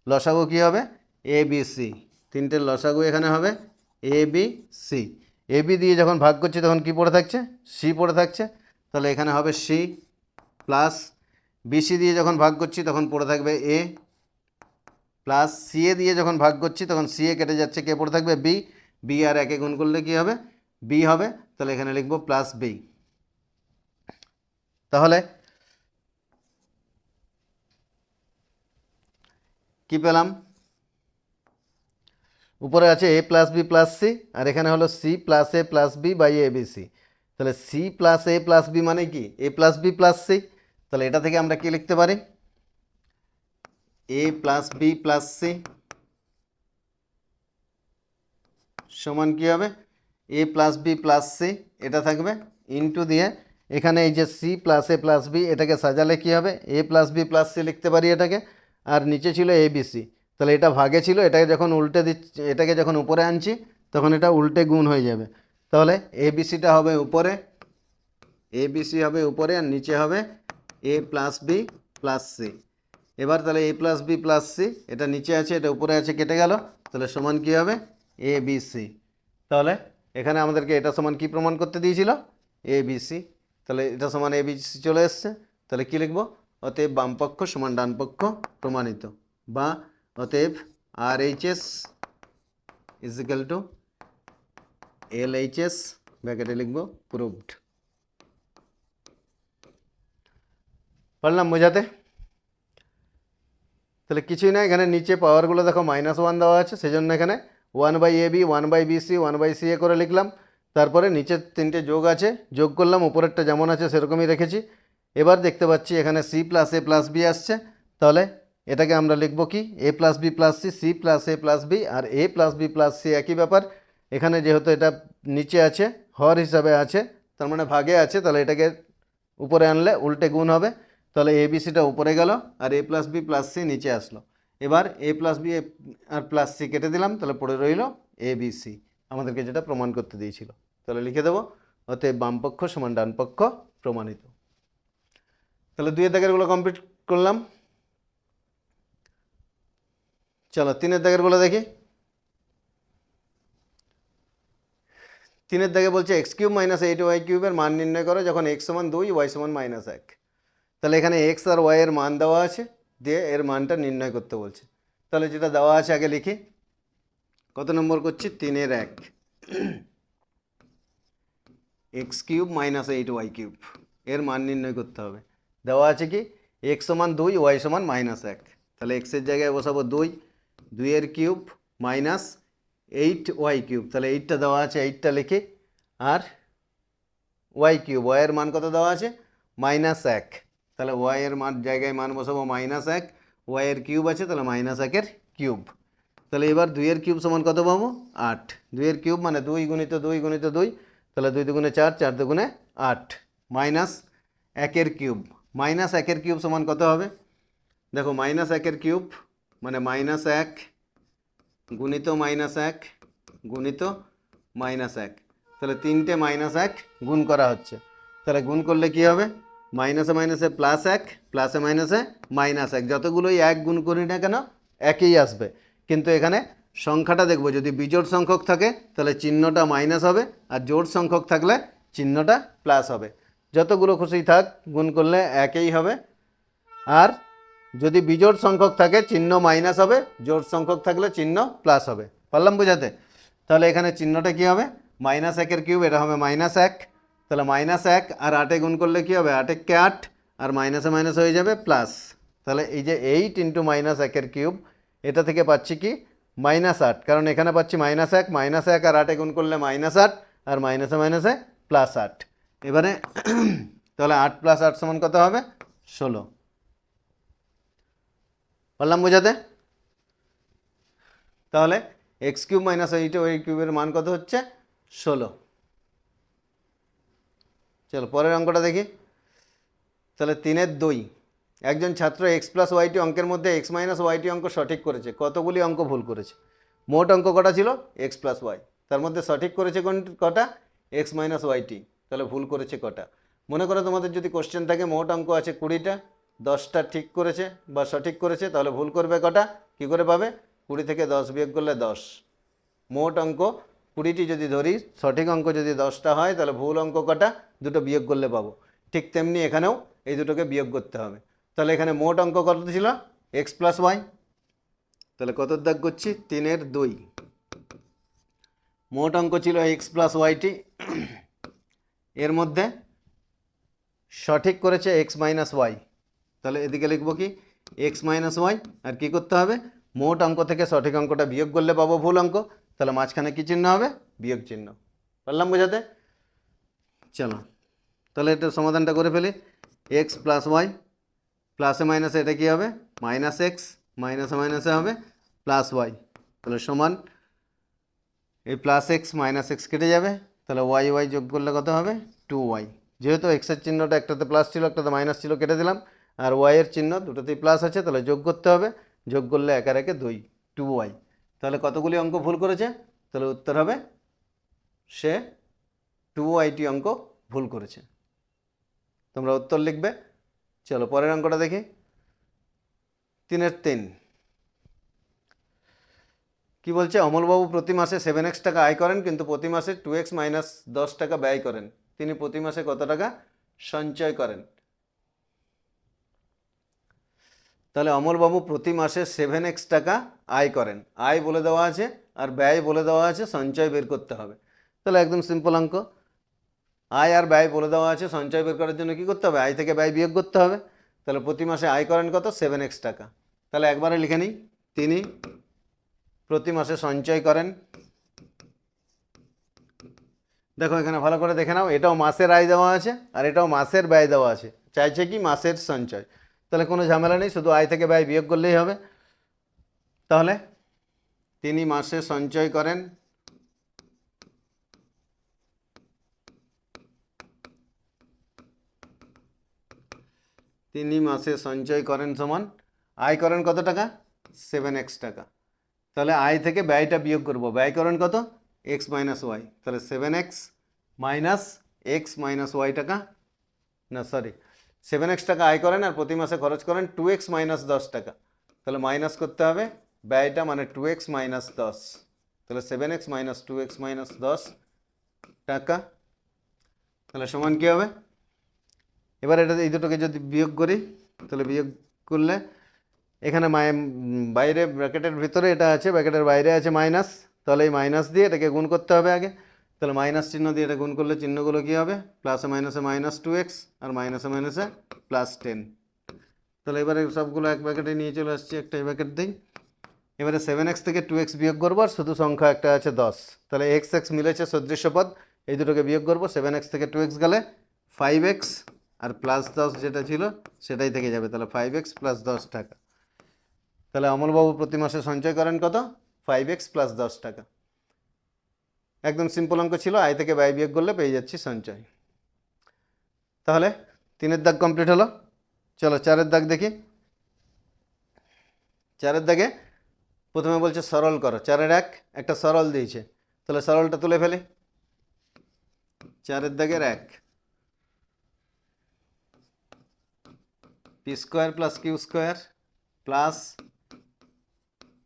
লসাগু কি হবে এ বি সি, 3টের লসাগু এখানে হবে এ বি সি। এ বি দিয়ে যখন ভাগ করছি তখন কি পড়ে থাকছে, সি পড়ে থাকছে, তাহলে এখানে হবে সি প্লাস বিসি দিয়ে যখন ভাগ করছি তখন পড়ে থাকবে এ প্লাস সিএ দিয়ে যখন ভাগ করছি তখন সিএ কেটে যাচ্ছে, কে পড়ে থাকবে বি, বি আর একে গুণ করলে কি হবে বি হবে, তাহলে এখানে লিখব প্লাস বি। তাহলে কি পেলাম, উপরে আছে A plus B plus C আর এখানে হলো C plus A plus B by A B C. তাহলে C plus A plus B মানে কি A plus B plus C, তাহলে এটা থেকে আমরা কি লিখতে পারি A plus B plus C সমান কি হবে A plus B plus C, এটা থাকবে ইন্টু দিয়ে এখানে এই যে C plus A plus B এটাকে সাজালে কি হবে A plus B plus C লিখতে পারি এটাকে, আর নিচে ছিল এ বি সি, তাহলে এটা ভাগে ছিল, এটাকে যখন উল্টে দিচ্ছি, এটাকে যখন উপরে আনছি তখন এটা উল্টে গুণ হয়ে যাবে, তাহলে এ বি সিটা হবে উপরে, এ বি সি হবে উপরে আর নিচে হবে A plus B plus C. এবার তাহলে এ প্লাস বি প্লাস সি এটা নিচে আছে এটা উপরে আছে কেটে গেল, তাহলে সমান কি হবে এ বি সি। তাহলে এখানে আমাদেরকে এটা সমান কি প্রমাণ করতে দিয়েছিল এ বি সি, তাহলে এটা সমান এ বি সি চলে এসছে, তাহলে কি লিখব অতএব বামপক্ষ সমান ডানপক্ষ প্রমাণিত, বা অতএব R H S is equal to L H S ব্র্যাকেটে লিখব প্রুভড। পারলাম বোঝাতে? তাহলে কিছুই না, এখানে নিচে পাওয়ারগুলো দেখো -1 দেওয়া আছে, সেজন্য এখানে 1/ab 1/bc 1/ca করে লিখলাম, তারপরে নিচের 3টে যোগ আছে যোগ করলাম, উপরেরটা যেমন আছে সেরকমই রেখেছি। এবার দেখতে পাচ্ছি এখানে C plus A plus B আসছে, তাহলে এটাকে আমরা লিখব কি A plus B plus C, C plus A plus B আর A plus B plus C একই ব্যাপার। এখানে যেহেতু এটা নিচে আছে হর হিসাবে আছে তার মানে ভাগে আছে, তাহলে এটাকে উপরে আনলে উল্টে গুণ হবে, তাহলে এ বি সিটা উপরে গেল আর A plus B plus C নিচে আসলো। এবার এ প্লাস বি আর প্লাস সি কেটে দিলাম, তাহলে পড়ে রইল এ বি সি, আমাদেরকে যেটা প্রমাণ করতে দিয়েছিল। তাহলে লিখে দেবো অতএব বামপক্ষ সমান ডানপক্ষ প্রমাণিত। তাহলে 2 দাগেরগুলো কমপ্লিট করলাম, চলো 3 দাগেরগুলো দেখি। 3 দাগে বলছে x³ - 8y³ এর মান নির্ণয় করো যখন x সমান 2 y সমান -1। তাহলে এখানে x আর y এর মান দেওয়া আছে, দিয়ে এর মানটা নির্ণয় করতে বলছে। তাহলে যেটা দেওয়া আছে আগে লিখি, কত নম্বর করছি 3-এর 1 x³ - 8y³ এর মান নির্ণয় করতে হবে। দেওয়া আছে কি x সমান 2 y সমান -1, তাহলে x এর জায়গায় বসাবো 2, 2-এর কিউব মাইনাস 8y³, তাহলে 8টা দেওয়া আছে 8টা লিখি, আর y³ y এর মান কত দেওয়া আছে -1, তাহলে y এর মান জায়গায় মান বসাবো -1, y এর কিউব আছে তাহলে -1-এর কিউব। তাহলে এবার 2-এর কিউব সমান কত পাবো 8, 2-এর কিউব মানে 2 গুণিত 2 গুণিত 2, তাহলে 2 দুগুণে 4, 4 দুগুণে 8 মাইনাস 1 কিউব। মাইনাস 1 কিউব সমান কত হবে? দেখো মাইনাস 1 কিউব মানে -1 গুণিত -1 গুণিত -1, তাহলে 3টে -1 গুণ করা হচ্ছে। তাহলে গুণ করলে কি হবে? মাইনাসে মাইনাসে +1, প্লাসে মাইনাসে -1, যতগুলোই 1 গুণ করি না কেন একই আসবে। কিন্তু এখানে সংখ্যাটা দেখবো, যদি বিজোড় সংখ্যক থাকে তাহলে চিহ্নটা মাইনাস হবে, আর জোড় সংখ্যক থাকলে চিহ্নটা প্লাস হবে। যতগুলো খুশি থাক গুণ করলে একই হবে। আর যদি বিজোড় সংখ্যক থাকে চিহ্ন মাইনাস হবে, জোড় সংখ্যক থাকলে চিহ্ন প্লাস হবে। পারলাম বোঝাতে? তাহলে এখানে চিহ্নটা কি হবে? -1 কিউব, এটা হবে -1, তাহলে -1 আর 8 গুণ করলে কি হবে? 8 × 8, আর মাইনাসে মাইনাস হয়ে যাবে প্লাস। তাহলে এই যে 8 × -1 কিউব, এটা থেকে পাচ্ছি কি -8, কারণ এখানে পাচ্ছি -1, -1 আর 8 গুণ করলে -8, আর মাইনাসে মাইনাসে +8। এবারে তাহলে 8 + 8 সমান কত হবে? 16। পারলাম বোঝাতে? তাহলে x³ - 8 ওই কিউবের মান কত হচ্ছে? 16। চলো পরের অঙ্কটা দেখি। তাহলে 3-এর 2, একজন ছাত্র x + yটি অঙ্কের মধ্যে x - yটি অঙ্ক সঠিক করেছে। কতগুলি অঙ্ক ভুল করেছে? মোট অঙ্ক কটা ছিল? x + y, তার মধ্যে সঠিক করেছে কটা? x - yটি। তাহলে ভুল করেছে কটা? মনে করো তোমাদের যদি কোশ্চেন থাকে মোট অঙ্ক আছে 20টা, 10টা ঠিক করেছে বা সঠিক করেছে, তাহলে ভুল করবে কটা? কি করে পাবে? 20 থেকে 10 বিয়োগ করলে 10। মোট অঙ্ক 20টি যদি ধরি, সঠিক অঙ্ক যদি 10টা হয়, তাহলে ভুল অঙ্ক কটা? দুটো বিয়োগ করলে পাবো। ঠিক তেমনি এখানেও এই দুটোকে বিয়োগ করতে হবে। তাহলে এখানে মোট অঙ্ক কত ছিল? x + y। তাহলে কত দাগ করছি? 3-এর 2। মোট অঙ্ক ছিল x + yটি, এর মধ্যে সঠিক করেছে x - y। তাহলে এদিকে লিখব কি? x - y, আর কি করতে হবে? মোট অঙ্ক থেকে সঠিক অঙ্কটা বিয়োগ করলে পাবো ভুল অঙ্ক। তাহলে মাঝখানে কি চিহ্ন হবে? বিয়োগ চিহ্ন। পারলাম বোঝাতে? চলো তাহলে এটা সমাধানটা করে ফেলি। x + y, প্লাসে মাইনাসে এটা কি হবে? -x, মাইনাসে মাইনাসে হবে +y। তাহলে সমান এই +x - x কেটে যাবে, তাহলে y যোগ করলে কত হবে? 2y। যেহেতু এক্সের চিহ্নটা একটাতে প্লাস ছিল একটাতে মাইনাস ছিল, কেটে দিলাম, আর ওয়াইয়ের চিহ্ন দুটোতেই প্লাস আছে, তাহলে যোগ করতে হবে। যোগ করলে 1 আর 1 2, 2y। তাহলে কতগুলি অঙ্ক ভুল করেছে? তাহলে উত্তর হবে সে 2yটি অঙ্ক ভুল করেছে। তোমরা উত্তর লিখবে। চলো পরের অঙ্কটা দেখি। 3-এর 3 কি বলছে? অমলবাবু প্রতি মাসে 7x টাকা আয় করেন, কিন্তু প্রতি মাসে 2x - 10 টাকা ব্যয় করেন। তিনি প্রতি মাসে কত টাকা সঞ্চয় করেন? তাহলে অমলবাবু প্রতি মাসে 7x টাকা আয় করেন, আয় বলে দেওয়া আছে আর ব্যয় বলে দেওয়া আছে, সঞ্চয় বের করতে হবে। তাহলে একদম সিম্পল অঙ্ক। আয় আর ব্যয় বলে দেওয়া আছে, সঞ্চয় বের করার জন্য কি করতে হবে? আয় থেকে ব্যয় বিয়োগ করতে হবে। তাহলে প্রতি মাসে আয় করেন কত? 7x টাকা। তাহলে একবারে লিখে নিই, তিনি প্রতি মাসে সঞ্চয় করেন। দেখো এখানে ভালো করে দেখে নাও, এটাও মাসের আয় দেওয়া আছে আর এটাও মাসের ব্যয় দেওয়া আছে। চাইছে কি? মাসের সঞ্চয়। তাহলে কোনো ঝামেলা নেই, শুধু আয় থেকে ব্যয় বিয়োগ করলেই হবে। তাহলে তিনি মাসে সঞ্চয় করেন সমান আয় করেন কত টাকা? 7x টাকা। তাহলে আয় থেকে ব্যয়টা বিয়োগ করব। ব্যয় করেন কত? x - y। তাহলে 7x - x - y টাকা, না সরি, 7x টাকা আয় করেন আর প্রতি মাসে খরচ করেন 2x - 10 টাকা। তাহলে মাইনাস করতে হবে ব্যয়টা, মানে 2x - 10। তাহলে 7x - 2x - 10 টাকা। তাহলে সমান কী হবে? এবার এটা এই দুটোকে যদি বিয়োগ করি, তাহলে বিয়োগ করলে এখানে বাইরে ব্র্যাকেটের ভিতরে এটা আছে, ব্র্যাকেটের বাইরে আছে মাইনাস। তাহলে এই মাইনাস দিয়ে এটাকে গুণ করতে হবে আগে। তাহলে মাইনাস চিহ্ন দিয়ে এটা গুণ করলে চিহ্নগুলো কী হবে? প্লাসে মাইনাসে -2x আর মাইনাসে মাইনাসে +10। তাহলে এবারে সবগুলো এক ব্র্যাকেটে নিয়ে চলে আসছি, একটা এই ব্র্যাকেট দিই। এবারে 7x থেকে 2x বিয়োগ করবো, আর শুধু সংখ্যা একটা আছে 10। তাহলে x মিলেছে সদৃশ্য পদ, এই দুটোকে বিয়োগ করবো। 7x থেকে 2x গেলে 5x, আর +10 যেটা ছিল সেটাই থেকে যাবে। তাহলে 5x + 10 টাকা। তাহলে অমলবাবু প্রতি মাসে সঞ্চয় করেন কত? 5x + 10 টাকা। একদম সিম্পল অঙ্ক ছিল, আয় থেকে ব্যয় বিয়োগ করলে পেয়ে যাচ্ছি সঞ্চয়। তাহলে 3-এর দাগ কমপ্লিট হলো। চলো 4-এর দাগ দেখি। 4-এর দাগে প্রথমে বলছে সরল করো, 4-এর একটা সরল দিয়েছে, তাহলে সরলটা তুলে ফেলি। 4-এর দাগের 1 P square plus Q square plus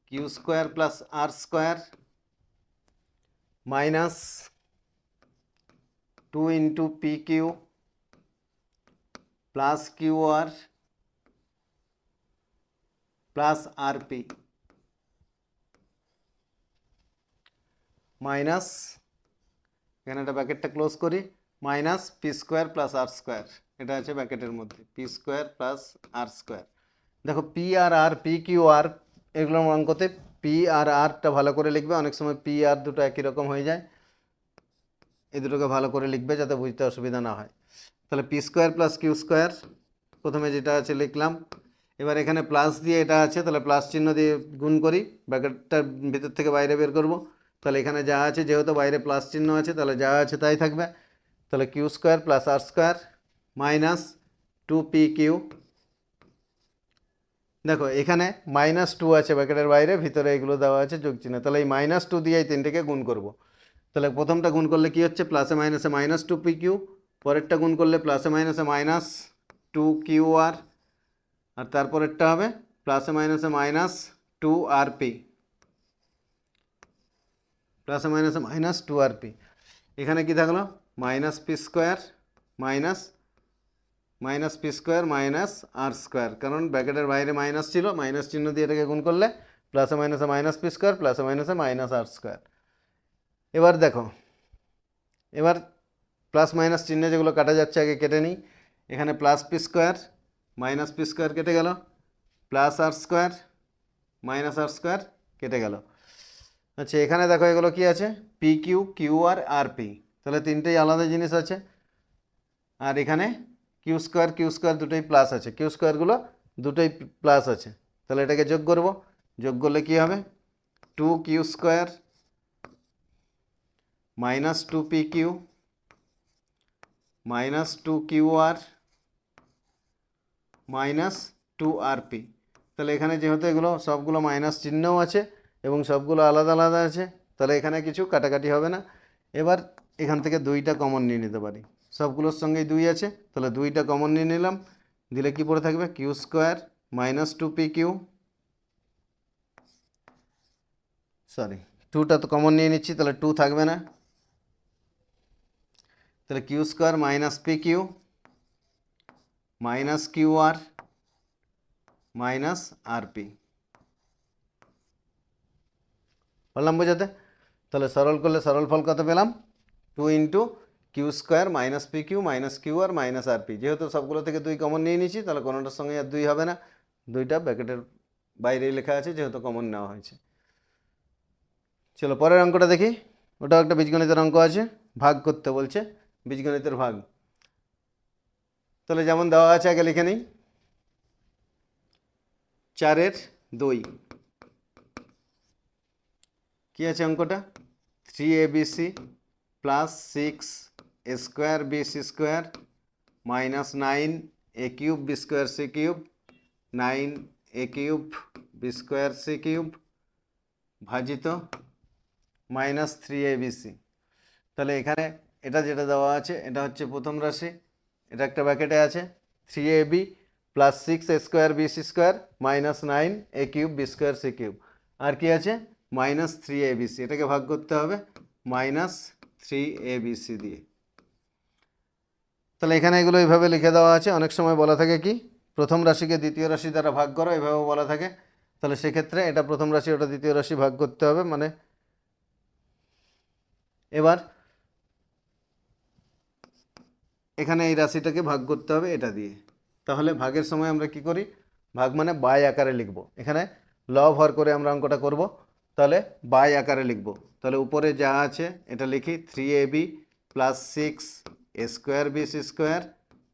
Q square plus R square minus 2 into P Q plus Q R plus R P minus, এখানে একটা ব্র্যাকেটটা ক্লোজ করি, minus P square plus R square, এটা আছে ব্র্যাকেটের মধ্যে, P square plus R square. দেখো P আর আর, পি কিউ আর, এগুলোর অঙ্কতে পি আর আরটা ভালো করে লিখবে, অনেক সময় পি আর দুটো একই রকম হয়ে যায়, এই দুটোকে ভালো করে লিখবে যাতে বুঝতে অসুবিধা না হয়। তাহলে P square plus Q square প্রথমে যেটা আছে লিখলাম, এবার এখানে প্লাস দিয়ে এটা আছে, তাহলে প্লাস চিহ্ন দিয়ে গুণ করি, ব্র্যাকেটটার ভিতর থেকে বাইরে বের করব, তাহলে এখানে যা আছে, যেহেতু বাইরে প্লাস চিহ্ন আছে তাহলে যা আছে তাই থাকবে, তাহলে Q square plus R square minus 2 P Q. দেখো এখানে -2 আছে ব্র্যাকেটের বাইরে, ভিতরে এগুলো দেওয়া আছে যোগ চিহ্ন, তাহলে এই -2 দিয়ে এই তিনটেকে গুণ করব। তাহলে প্রথমটা গুণ করলে কি হচ্ছে, প্লাসে মাইনাসে -2 পি কিউ, পরেরটা গুণ করলে প্লাসে মাইনাসে -2 কিউ আর, আর তারপরেরটা হবে প্লাসে মাইনাসে -2 আর পি, প্লাসে মাইনাসে -2 আর পি। এখানে কি থাকলো, minus P square minus P square minus R square, কারণ ব্র্যাকেটের বাইরে মাইনাস ছিল, মাইনাস চিহ্ন দিয়ে এটাকে গুণ করলে প্লাসে মাইনাসে মাইনাস পি স্কোয়ার প্লাসে মাইনাসে মাইনাস আর স্কোয়ার। এবার দেখো, এবার প্লাস মাইনাস চিহ্নে যেগুলো কাটা যাচ্ছে আগে কেটে নিই। এখানে plus P square minus P square কেটে গেল, plus R square minus R square কেটে গেল। আচ্ছা এখানে দেখো এগুলো কি আছে, P Q, Q R, R P, তাহলে তিনটেই আলাদা জিনিস আছে। আর এখানে কিউ স্কোয়ার দুটোই প্লাস আছে, কিউ স্কোয়ারগুলো দুটোই প্লাস আছে, তাহলে এটাকে যোগ করব, যোগ করলে কি হবে, 2 Q square minus 2 P Q minus 2 Q R minus 2 R P. তাহলে এখানে যেহেতু এগুলো সবগুলো মাইনাস চিহ্নও আছে এবং সবগুলো আলাদা আলাদা আছে, তাহলে এখানে কিছু কাটাকাটি হবে না। এবার এখান থেকে 2টা কমন নিয়ে নিতে পারি, সবগুলোর সঙ্গেই 2 আছে, তাহলে 2টা কমন নিয়ে নিলাম, দিলে কি পড়ে থাকবে, Q square minus 2 P Q, sorry 2টা তো কমন নিয়ে নিচ্ছি, তাহলে 2 থাকবে না, তাহলে Q square minus P Q minus Q R minus R P. বললাম বোঝাতে? তাহলে সরল করলে সরল ফল কত পেলাম, 2 into Q square minus P Q minus Q R minus R P. যেহেতু সবগুলো থেকে 2 কমন নিয়ে নিয়েছি, তাহলে কোনোটার সঙ্গে আর 2 হবে না, 2টা ব্র্যাকেটের বাইরেই লেখা আছে যেহেতু কমন নেওয়া হয়েছে। চলো পরের অঙ্কটা দেখি, ওটাও একটা বীজগণিতের অঙ্ক আছে, ভাগ করতে বলছে, বীজগণিতের ভাগ। তাহলে যেমন দেওয়া আছে আগে লিখে নিই, 4-এর 2 কি আছে অঙ্কটা, 3abc plus 6a square bc square minus 9a cube b square c cube 9a cube b square c cube ভাজিত মাইনাস 3abc। তাহলে এখানে এটা যেটা দেওয়া আছে এটা হচ্ছে প্রথম রাশি, এটা একটা ব্র্যাকেটে আছে, 3ab plus 6a square bc square minus 9a cube b square c cube, আর কি আছে মাইনাস 3abc, এটাকে ভাগ করতে হবে মাইনাস 3abc দিয়ে। তাহলে এখানে এগুলো এইভাবে লিখে দেওয়া আছে, অনেক সময় বলা থাকে কি প্রথম রাশিকে দ্বিতীয় রাশি দ্বারা ভাগ করো, এভাবেও বলা থাকে, তাহলে সেক্ষেত্রে এটা প্রথম রাশি ওটা দ্বিতীয় রাশি ভাগ করতে হবে, মানে এবার এখানে এই রাশিটাকে ভাগ করতে হবে এটা দিয়ে। তাহলে ভাগের সময় আমরা কি করি, ভাগ মানে বাই আকারে লিখব, এখানে লব হর করে আমরা অঙ্কটা করব, তাহলে বাই আকারে লিখব। তাহলে উপরে যা আছে এটা লিখি, 3ab plus 6a square bc square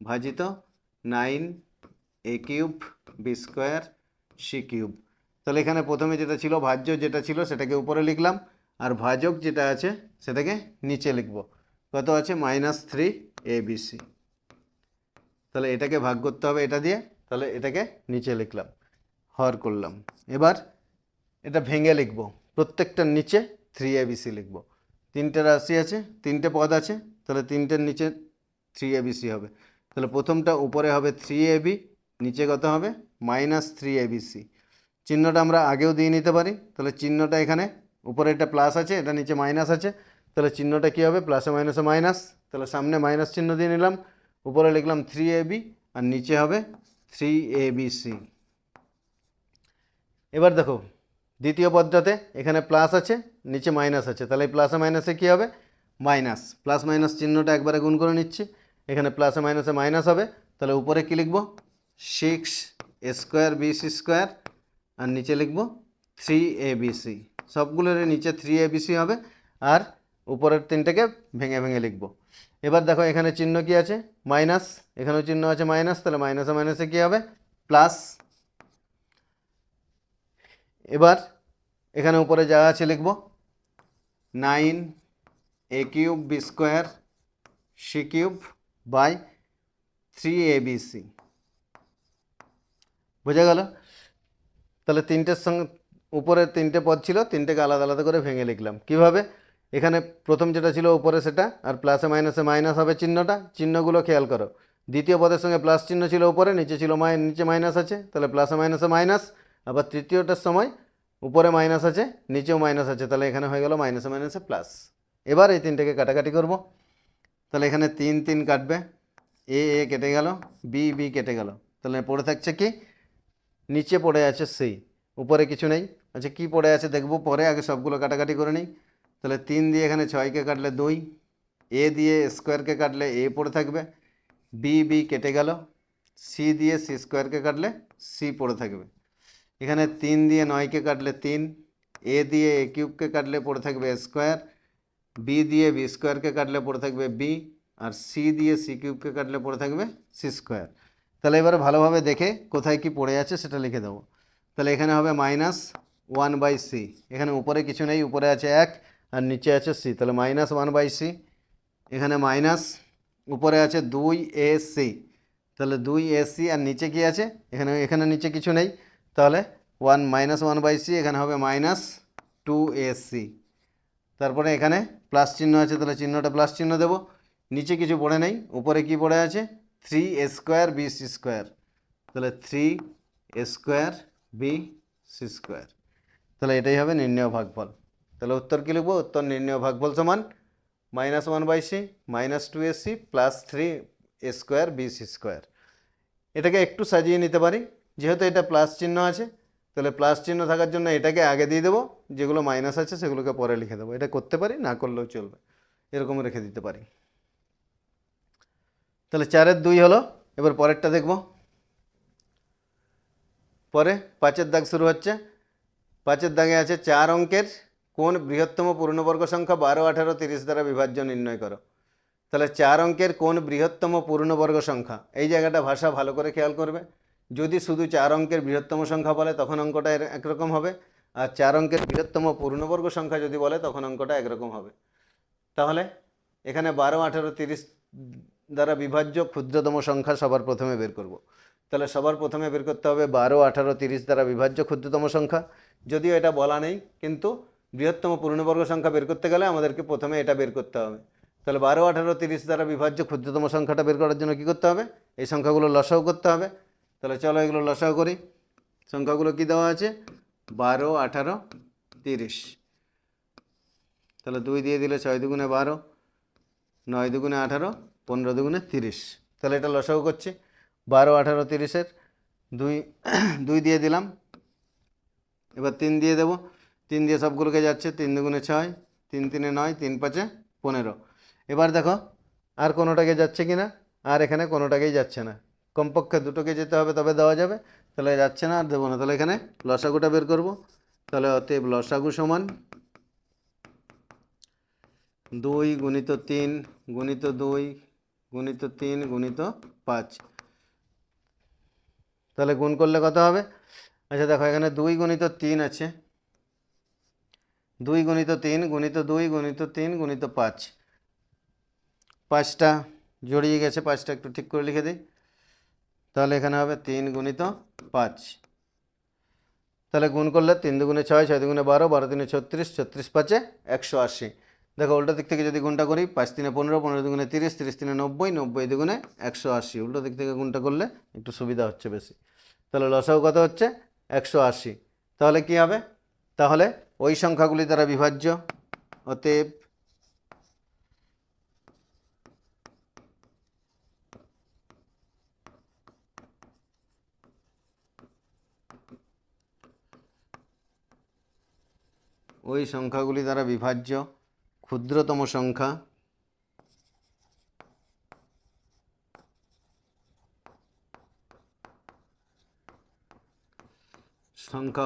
ভাজিত 9a cube b square c cube. তাহলে এখানে প্রথমে যেটা ছিল ভাজ্য যেটা ছিল সেটাকে উপরে লিখলাম, আর ভাজক যেটা আছে সেটাকে নিচে লিখব। কত আছে, -3abc। তাহলে এটাকে ভাগ করতে হবে এটা দিয়ে, তাহলে এটাকে নিচে লিখলাম, হর করলাম। এবার এটা ভেঙে লিখব, প্রত্যেকটার নিচে 3ABC লিখব। তিনটে রাশি আছে, তিনটে পদ আছে, তাহলে তিনটের নিচে 3ABC হবে। তাহলে প্রথমটা উপরে হবে 3AB, নিচে কত হবে -3ABC। চিহ্নটা আমরা আগেও দিয়ে নিতে পারি, তাহলে চিহ্নটা এখানে উপরে এটা প্লাস আছে, এটা নিচে মাইনাস আছে, তাহলে চিহ্নটা কী হবে প্লাসে মাইনাসে মাইনাস, তাহলে সামনে মাইনাস চিহ্ন দিয়ে নিলাম, উপরে লিখলাম 3AB আর নিচে হবে 3ABC। এবার দেখো দ্বিতীয় পদটাতে এখানে প্লাস আছে, নিচে মাইনাস আছে, তাহলে এই প্লাসে মাইনাসে কী হবে মাইনাস, প্লাস মাইনাস চিহ্নটা একবারে গুণ করে নিচ্ছি, এখানে প্লাসে মাইনাসে মাইনাস হবে, তাহলে উপরে কী লিখব 6A²BC² আর নিচে লিখব 3ABC। সবগুলোর নিচে 3ABC হবে আর উপরের তিনটাকে ভেঙে ভেঙে লিখব। এবার দেখো এখানে চিহ্ন কি আছে মাইনাস, এখানেও চিহ্ন আছে মাইনাস, তাহলে মাইনাসে মাইনাসে কী হবে প্লাস। এবার এখানে উপরে যা আছে লিখব 9A³ B²C³ / 3ABC। বোঝা গেল? তাহলে তিনটের সঙ্গে উপরের তিনটে পদ ছিল, তিনটেকে আলাদা আলাদা করে ভেঙে লিখলাম। কিভাবে? এখানে প্রথম যেটা ছিল উপরে সেটা, আর প্লাসে মাইনাসে মাইনাস হবে চিহ্নটা, চিহ্নগুলো খেয়াল করো। দ্বিতীয় পদের সঙ্গে প্লাস চিহ্ন ছিল উপরে, নিচে ছিল নিচে মাইনাস আছে, তাহলে প্লাসে মাইনাসে মাইনাস। আবার তৃতীয়টার সময় উপরে মাইনাস আছে, নিচেও মাইনাস আছে, তাহলে এখানে হয়ে গেল মাইনাসে মাইনাসে প্লাস। এবার এই তিনটেকে কাটাকাটি করব, তাহলে এখানে 3 3 কাটবে, এ কেটে গেল, বি কেটে গেল, তাহলে পড়ে থাকছে কি নিচে পড়ে আছে সেই, উপরে কিছু নেই। আচ্ছা কি পড়ে আছে দেখবো পরে, আগে সবগুলো কাটাকাটি করে নিই। তাহলে 3 দিয়ে এখানে 6কে কাটলে 2, এ দিয়ে স্কোয়ারকে কাটলে এ পড়ে থাকবে, বি কেটে গেল, সি দিয়ে C² কাটলে সি পড়ে থাকবে। এখানে 3 দিয়ে 9কে কাটলে 3, এ দিয়ে A³ কাটলে পড়ে থাকবে A², বি দিয়ে B² কাটলে পড়ে থাকবে বি, আর সি দিয়ে C³ কাটলে পড়ে থাকবে C²। তাহলে এবারে ভালোভাবে দেখে কোথায় কি পড়ে আছে সেটা লিখে দেবো। তাহলে এখানে হবে -1/c, এখানে উপরে কিছু নেই, উপরে আছে 1 আর নিচে আছে c, তাহলে -1/c। এখানে মাইনাস, উপরে আছে 2ac, তাহলে 2ac আর নিচে কি আছে এখানে নিচে কিছু নেই, তাহলে -1/c, এখানে হবে -2ac। তারপরে এখানে প্লাস চিহ্ন আছে, তাহলে চিহ্নটা প্লাস চিহ্ন দেবো। নিচে কিছু পড়ে নেই, উপরে কি পড়ে আছে 3A²BC², তাহলে 3A²BC²। তাহলে এটাই হবে নির্ণেয় ভাগফল। তাহলে উত্তর কী লিখব? উত্তর নির্ণেয় ভাগফল সমান -1/c -2ac + 3A²BC²। এটাকে একটু সাজিয়ে নিতে পারি, যেহেতু এটা প্লাস চিহ্ন আছে, তাহলে প্লাস চিহ্ন থাকার জন্য এটাকে আগে দিয়ে দেবো, যেগুলো মাইনাস আছে সেগুলোকে পরে লিখে দেবো। এটা করতে পারি, না করলেও চলবে, এরকম রেখে দিতে পারি। তাহলে 4-এর 2 হলো। এবার পরেরটা দেখব। পরে 5-এর দাগ শুরু হচ্ছে। 5-এর দাগে আছে 4 অঙ্কের কোন বৃহত্তম পূর্ণবর্গ সংখ্যা 12, 18, 30 দ্বারা বিভাজ্য নির্ণয় করো। তাহলে 4 অঙ্কের কোন বৃহত্তম পূর্ণবর্গ সংখ্যা, এই জায়গাটা ভাষা ভালো করে খেয়াল করবে। যদি শুধু 4 অঙ্কের বৃহত্তম সংখ্যা বলে তখন অঙ্কটা একরকম হবে, আর 4 অঙ্কের বৃহত্তম পূর্ণবর্গ সংখ্যা যদি বলে তখন অঙ্কটা একরকম হবে। তাহলে এখানে 12, 18, 30 দ্বারা বিভাজ্য ক্ষুদ্রতম সংখ্যা সবার প্রথমে বের করব। তাহলে সবার প্রথমে বের করতে হবে 12, 18, 30 দ্বারা বিভাজ্য ক্ষুদ্রতম সংখ্যা। যদিও এটা বলা নেই, কিন্তু বৃহত্তম পূর্ণবর্গ সংখ্যা বের করতে গেলে আমাদেরকে প্রথমে এটা বের করতে হবে। তাহলে 12, 18, 30 দ্বারা বিভাজ্য ক্ষুদ্রতম সংখ্যাটা বের করার জন্য কী করতে হবে? এই সংখ্যাগুলো লসাগু করতে হবে। তাহলে চলো এগুলো লসাগু করি। সংখ্যাগুলো কি দেওয়া আছে? 12, 18, 30। তাহলে 2 দিয়ে দিলে 6 দুগুণে 12, 9 দুগুণে 18, 15 দুগুণে 30। তাহলে এটা লসাগু করছি। 12, 18, 30-এর 2 দিয়ে দিলাম। এবার 3 দিয়ে দেবো, 3 দিয়ে সবগুলোকে যাচ্ছে, 3 দুগুণে 6, 3 3-এ 9, 3 5-এ 15। এবার দেখো আর কোনোটাকে যাচ্ছে কি না, আর এখানে কোনোটাকেই যাচ্ছে না। কমপক্ষে দুটোকে যেতে হবে তবে দেওয়া যাবে, তাহলে যাচ্ছে না আর দেবো না। তাহলে এখানে লসাগুটা বের করব। তাহলে অতএব লসাগু সমান 2 × 3 × 2 × 3 × 5। তাহলে গুণ করলে কত হবে? আচ্ছা দেখো এখানে 2 × 3 আছে, 2 × 3 × 2 × 3 × 5। 5টা জড়িয়ে গেছে, 5টা একটু ঠিক করে লিখে দিই। তাহলে এখানে হবে 3 গুণিত 5। তাহলে গুণ করলে 3 দুগুণে 6, 6 দুগুণে 12, 12 তিনে 36, 36 পাঁচে 180। দেখো উল্টো দিক থেকে যদি গুণটা করি 5 তিনে 15, 15 দুগুণে 30, 30 তিনে 90, 90 দুগুণে 180। উল্টো দিক থেকে গুণটা করলে একটু সুবিধা হচ্ছে বেশি। তাহলে লসাগু কত হচ্ছে 180। তাহলে কি হবে, তাহলে ওই সংখ্যাগুলি দ্বারা বিভাজ্য, অতএব ওই সংখ্যাগুলি দ্বারা বিভাজ্য ক্ষুদ্রতম সংখ্যা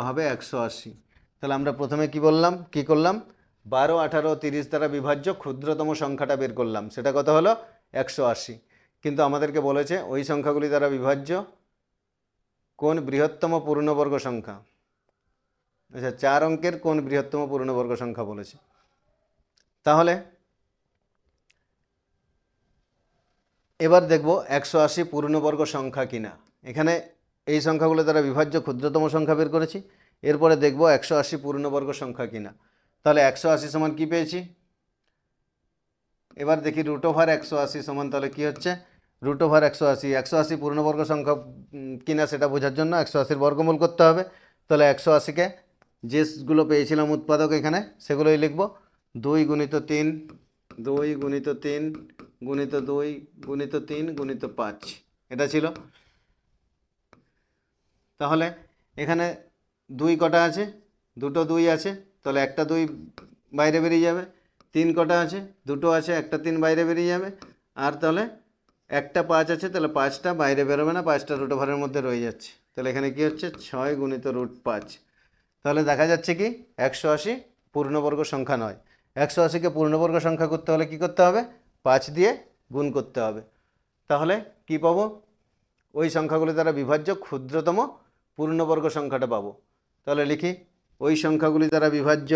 হবে 180। তাহলে আমরা প্রথমে কি বললাম, কি করলাম, 12, 18, 30 দ্বারা বিভাজ্য ক্ষুদ্রতম সংখ্যাটা বের করলাম, সেটা কত হলো 180। কিন্তু আমাদেরকে বলেছে ওই সংখ্যাগুলি দ্বারা বিভাজ্য কোন বৃহত্তম পূর্ণবর্গ সংখ্যা। আচ্ছা, 4 অঙ্কের কোন বৃহত্তম পূর্ণবর্গ সংখ্যা বলেছে। তাহলে এবার দেখব 180 পূর্ণবর্গ সংখ্যা কিনা। এখানে এই সংখ্যাগুলো দ্বারা বিভাজ্য ক্ষুদ্রতম সংখ্যা বের করেছি, এরপরে দেখব 180 পূর্ণবর্গ সংখ্যা কিনা। তাহলে 180 সমান কি পেয়েছি, এবার দেখি √180 সমান তাহলে কি হচ্ছে, √180। 180 পূর্ণবর্গ সংখ্যা কিনা সেটা বোঝার জন্য 180-র বর্গমূল করতে হবে। তাহলে 180-কে যেগুলো পেয়েছিলাম উৎপাদক এখানে সেগুলোই লিখব। 2 গুণিত 3, 2 গুণিত 3 গুণিত 2 গুণিত 3 গুণিত 5, এটা ছিল। তাহলে এখানে 2 কটা আছে, দুটো 2 আছে, তাহলে একটা 2 বাইরে বেরিয়ে যাবে। 3 কটা আছে, দুটো আছে, একটা 3 বাইরে বেরিয়ে যাবে। আর তাহলে একটা 5 আছে, তাহলে 5টা বাইরে বেরোবে না, 5টা √ঘরের মধ্যে রয়ে যাচ্ছে। তাহলে এখানে কি হচ্ছে 6 গুণিত √5। তাহলে দেখা যাচ্ছে কি 180 পূর্ণবর্গ সংখ্যা নয়। 180-কে পূর্ণবর্গ সংখ্যা করতে হলে কি করতে হবে, 5 দিয়ে গুণ করতে হবে। তাহলে কি পাবো, ওই সংখ্যাগুলি দ্বারা বিভাজ্য ক্ষুদ্রতম পূর্ণবর্গ সংখ্যাটা পাবো। তাহলে লিখি, ওই সংখ্যাগুলি দ্বারা বিভাজ্য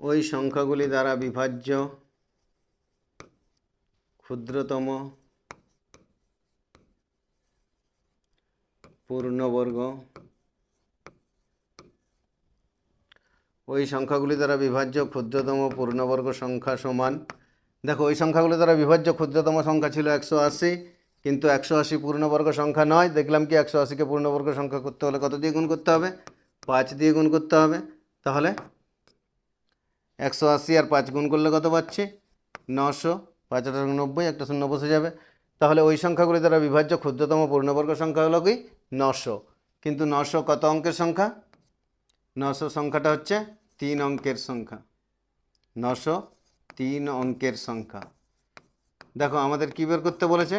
ওই সংখ্যাগুলি দ্বারা বিভাজ্য ক্ষুদ্রতম পূর্ণবর্গ, ওই সংখ্যাগুলি দ্বারা বিভাজ্য ক্ষুদ্রতম পূর্ণবর্গ সংখ্যা সমান, দেখো ওই সংখ্যাগুলি দ্বারা বিভাজ্য ক্ষুদ্রতম সংখ্যা ছিল 180, কিন্তু 180 পূর্ণবর্গ সংখ্যা নয়। দেখলাম কি 180-কে পূর্ণবর্গ সংখ্যা করতে হলে কত দিয়ে গুণ করতে হবে, 5 দিয়ে গুণ করতে হবে। তাহলে 180 আর 5 গুণ করলে কত পাচ্ছি 900, 5 8 90, একটা শূন্য বসে যাবে। তাহলে ওই সংখ্যাগুলি দ্বারা বিভাজ্য ক্ষুদ্রতম পূর্ণবর্গ সংখ্যা হলো কি 900। কিন্তু 900 কত অঙ্কের সংখ্যা, 900 সংখ্যাটা হচ্ছে 3 অঙ্কের সংখ্যা। 900 3 অঙ্কের সংখ্যা। দেখো আমাদের কি বের করতে বলেছে,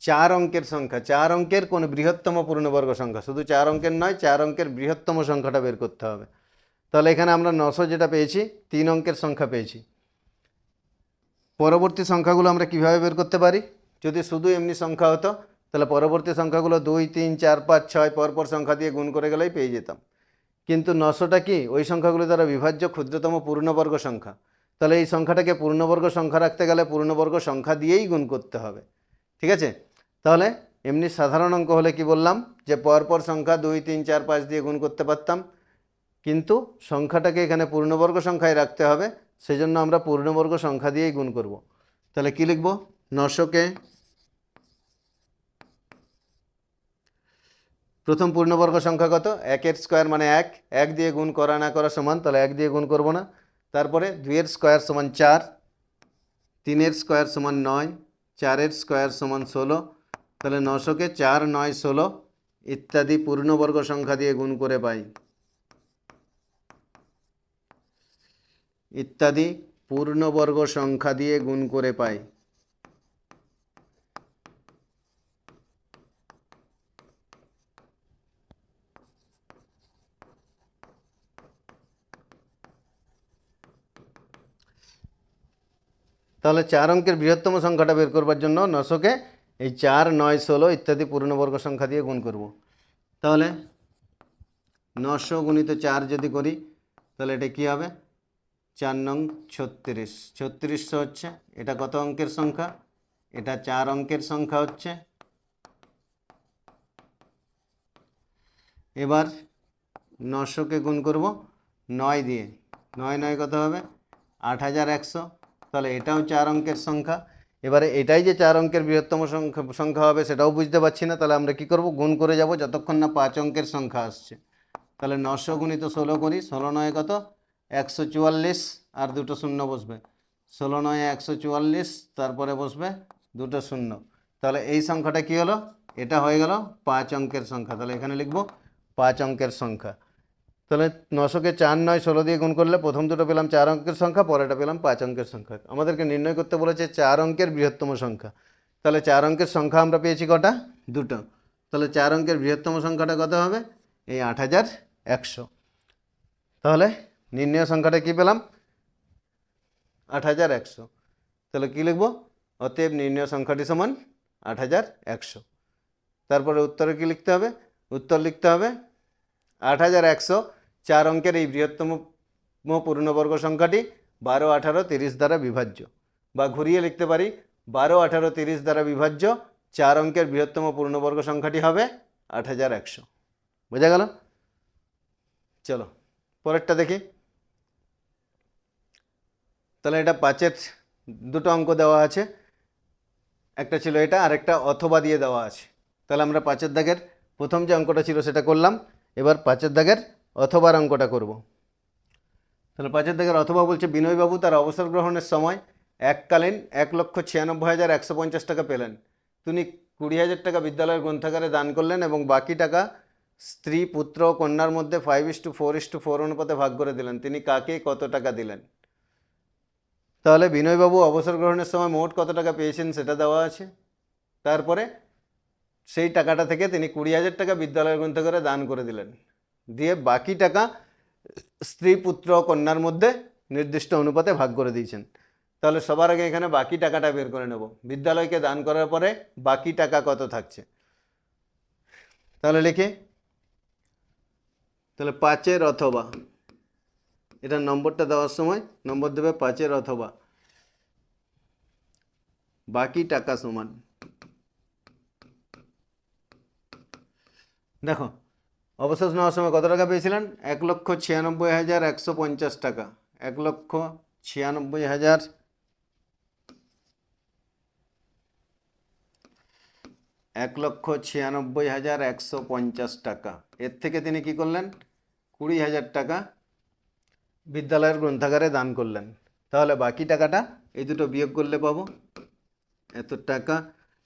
4 অঙ্কের সংখ্যা, 4 অঙ্কের কোন বৃহত্তম পূর্ণবর্গ সংখ্যা, শুধু 4 অঙ্কের নয়, 4 অঙ্কের বৃহত্তম সংখ্যাটা বের করতে হবে। তাহলে এখানে আমরা 900 যেটা পেয়েছি 3 অঙ্কের সংখ্যা পেয়েছি। পরবর্তী সংখ্যাগুলো আমরা কিভাবে বের করতে পারি, যদি শুধু এমনি সংখ্যা হতো তাহলে পরবর্তী সংখ্যাগুলো 2 3 4 5 6 পরপর সংখ্যা দিয়ে গুণ করে গেলেই পেয়ে যেতাম। কিন্তু 900টা কি ওই সংখ্যাগুলো দ্বারা বিভাজ্য ক্ষুদ্রতম পূর্ণবর্গ সংখ্যা। তাহলে এই সংখ্যাটাকে পূর্ণবর্গ সংখ্যা রাখতে গেলে পূর্ণবর্গ সংখ্যা দিয়েই গুণ করতে হবে, ঠিক আছে। তাহলে এমনি সাধারণ অঙ্ক হলে কি বললাম, যে পরপর সংখ্যা 2 3 4 5 দিয়ে গুণ করতে পারতাম, কিন্তু সংখ্যাটাকে এখানে পূর্ণবর্গ সংখ্যায় রাখতে হবে, সেজন্য আমরা পূর্ণবর্গ সংখ্যা দিয়েই গুণ করব। তাহলে কি লিখব, 900-কে প্রথম পূর্ণবর্গ সংখ্যা কত, 1-এর স্কোয়ার মানে 1, 1 দিয়ে গুণ করা না করা সমান, তাহলে 1 দিয়ে গুণ করব না। তারপরে 2-এর স্কোয়ার সমান 4, 3-এর স্কোয়ার সমান 9, 4-এর স্কোয়ার সমান 16। তাহলে 900-কে 4 9 16 ইত্যাদি পূর্ণবর্গ সংখ্যা দিয়ে গুণ করে পাই, ইত্যাদি পূর্ণবর্গ সংখ্যা দিয়ে গুণ করে পাই। তাহলে 4 অঙ্কের বৃহত্তম সংখ্যাটা বের করবার জন্য 900-কে এই 4 9 16 ইত্যাদি পূর্ণবর্গ সংখ্যা দিয়ে গুণ করব। তাহলে 900 গুণিত 4 যদি করি তাহলে এটা কি হবে 4 নং 36, 3600 হচ্ছে। এটা কত অঙ্কের সংখ্যা? এটা 4 অঙ্কের সংখ্যা হচ্ছে। এবার 900কে গুণ করব 9 দিয়ে, 9 9 কত হবে 8100। তাহলে এটাও 4 অঙ্কের সংখ্যা। এবারে এটাই যে 4 অঙ্কের বৃহত্তম সংখ্যা হবে সেটাও বুঝতে পারছি না, তাহলে আমরা কি করব গুণ করে যাব যতক্ষণ না 5 অঙ্কের সংখ্যা আসছে। তাহলে 900 গুণিত 16 করি, 16 9 কত 144, আর দুটো শূন্য বসবে, 16 9 144, তারপরে বসবে দুটো শূন্য। তাহলে এই সংখ্যাটা কি হলো? এটা হয়ে গেল 5 অঙ্কের সংখ্যা। তাহলে এখানে লিখব 5 অঙ্কের সংখ্যা। তাহলে 900কে 4 9 16 দিয়ে গুণ করলে প্রথম দুটো পেলাম 4 অঙ্কের সংখ্যা, পরেটা পেলাম 5 অঙ্কের সংখ্যা। আমাদেরকে নির্ণয় করতে বলেছে 4 অঙ্কের বৃহত্তম সংখ্যা। তাহলে 4 অঙ্কের সংখ্যা আমরা পেয়েছি কটা? দুটো। তাহলে 4 অঙ্কের বৃহত্তম সংখ্যাটা কত হবে? এই 8100। তাহলে নির্ণয় সংখ্যাটা কি পেলাম? 8100। তাহলে কি লিখব? অতএব নির্ণয় সংখ্যাটি সমান 8100। তারপরে উত্তরে কি লিখতে হবে? উত্তর লিখতে হবে 8100 4 অঙ্কের এই বৃহত্তম পূর্ণবর্গ সংখ্যাটি 12 18 30 দ্বারা বিভাজ্য, বা ঘুরিয়ে লিখতে পারি 12 18 30 দ্বারা বিভাজ্য 4 অঙ্কের বৃহত্তম পূর্ণবর্গ সংখ্যাটি হবে 8100। বোঝা গেল? চলো পরেরটা দেখি। তাহলে এটা 5-এর দুটো অঙ্ক দেওয়া আছে, একটা ছিল এটা, আর একটা অথবা দিয়ে দেওয়া আছে। তাহলে আমরা 5-এর দাগের প্রথম যে অঙ্কটা ছিল সেটা করলাম, এবার 5-এর দাগের অথবার অঙ্কটা করব। তাহলে 5-এর দাগের অথবা বলছে বিনয়বাবু তার অবসর গ্রহণের সময় এককালীন 1,96,150 টাকা পেলেন। তিনি 20,000 টাকা বিদ্যালয়ের গ্রন্থাগারে দান করলেন এবং বাকি টাকা স্ত্রী পুত্র ও কন্যার মধ্যে 5:4:4 অনুপাতে ভাগ করে দিলেন। তিনি কাকে কত টাকা দিলেন? তাহলে বিনয়বাবু অবসর গ্রহণের সময় মোট কত টাকা পেয়েছেন সেটা দেওয়া আছে। তারপরে সেই টাকাটা থেকে তিনি 20,000 টাকা বিদ্যালয়ের গ্রন্থাগারে দান করে দিলেন, দিয়ে বাকি টাকা স্ত্রী পুত্র ও কন্যার মধ্যে নির্দিষ্ট অনুপাতে ভাগ করে দিয়েছেন। তাহলে সবার আগে এখানে বাকি টাকাটা বের করে নেব। বিদ্যালয়কে দান করার পরে বাকি টাকা কত থাকছে, তাহলে লিখে, তাহলে 5-এর অথবা, এটা নম্বরটা দেওয়ার সময় নম্বর দেবে 5-এর অথবা বাকি টাকা সমান, দেখো অবসর নেওয়ার সময় কত টাকা পেয়েছিলেন? 1,96,150 টাকা। 1,96,150 টাকা। এর থেকে তিনি কি করলেন? 20,000 টাকা বিদ্যালয়ের গ্রন্থাগারে দান করলেন। তাহলে বাকি টাকাটা এই দুটো বিয়োগ করলে পাবো, এত টাকা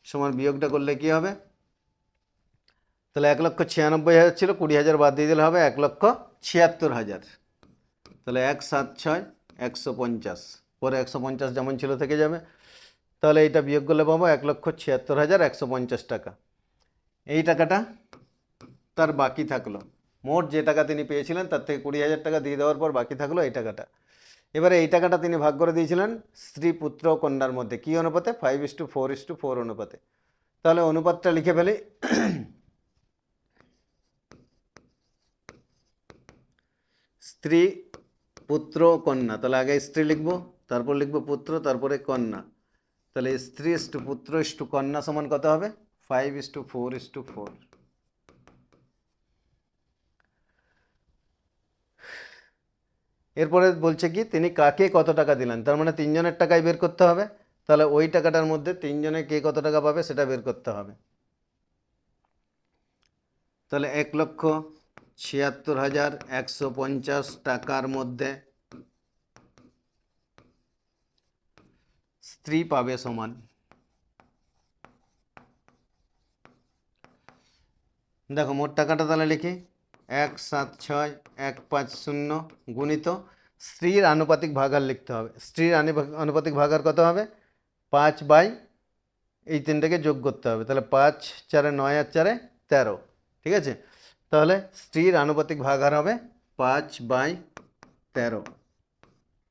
সমান বিয়োগটা করলে কি হবে? তাহলে 1,96,000 ছিল, 20,000 বাদ দিয়ে দিলে হবে 1,76,000। তাহলে 1,7,6,150, পরে 150 যেমন ছিল থেকে যাবে। তাহলে এইটা বিয়োগ করলে পাবো 1,76,150 টাকা। এই টাকাটা তার বাকি থাকলো, মোট যে টাকা তিনি পেয়েছিলেন তার থেকে 20,000 টাকা দিয়ে দেওয়ার পর বাকি থাকলো এই টাকাটা। এবারে এই টাকাটা তিনি ভাগ করে দিয়েছিলেন স্ত্রী পুত্র ও কন্যার মধ্যে, কি অনুপাতে? 5:4:4 অনুপাতে। তাহলে অনুপাতটা লিখে ফেলি, স্ত্রী পুত্র কন্যা। তাহলে আগে স্ত্রী লিখবো, তারপর লিখবো পুত্র, তারপরে কন্যা। তাহলে স্ত্রী ইস্টু পুত্র ইস্টু কন্যা সমান কত হবে? 5:4:4। এরপরে বলছে কি তিনি কাকে কত টাকা দিলেন, তার মানে তিনজনের টাকাই বের করতে হবে। তাহলে ওই টাকাটার মধ্যে তিনজনে কে কত টাকা পাবে সেটা বের করতে হবে। তাহলে 1,76,150 টাকার মধ্যে স্ত্রী পাবে সমান, দেখো মোট টাকাটা তাহলে লিখি 1,76,150 গুণিত স্ত্রীর আনুপাতিক ভাগার লিখতে হবে। স্ত্রীর আনুপাতিক ভাগার কত হবে? 5 বাই এই তিনটাকে যোগ করতে হবে। তাহলে 5 4 9 আর 4 13, ঠিক আছে। তাহলে স্ত্রীর আনুপাতিক ভাগার হবে 5/13।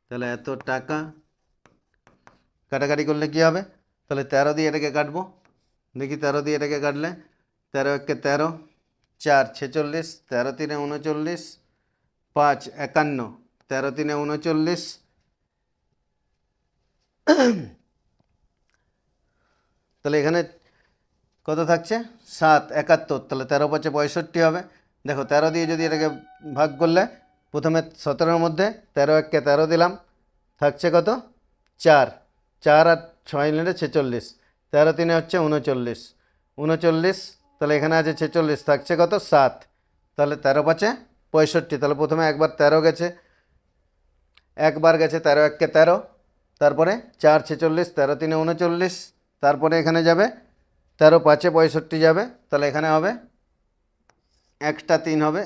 তাহলে এত টাকা কাটাকাটি করলে কি হবে? তাহলে 13 দিয়ে এটাকে কাটবো, দেখি 13 দিয়ে এটাকে কাটলে 13 একে 13, 4 46, 13 3 39, 5 51, 13 3 39, তাহলে এখানে কত থাকছে 7 71, তাহলে 13 5 65 হবে। দেখো 13 দিয়ে যদি এটাকে ভাগ করলে প্রথমে 17-এর মধ্যে 13 1 কে 13 দিলাম, থাকছে কত 4, 4 আর 6 মিলে 46, 13 3 হচ্ছে 39, 39, তাহলে এখানে আছে 46, থাকছে কত 7, তাহলে 13 5 65, তাহলে প্রথমে একবার 13 গেছে, একবার গেছে 13 1 কে 13, তারপরে 4 46, 13 3 39, তারপরে এখানে যাবে 13 5 65 যাবে, তাহলে এখানে হবে একটা 3 হবে,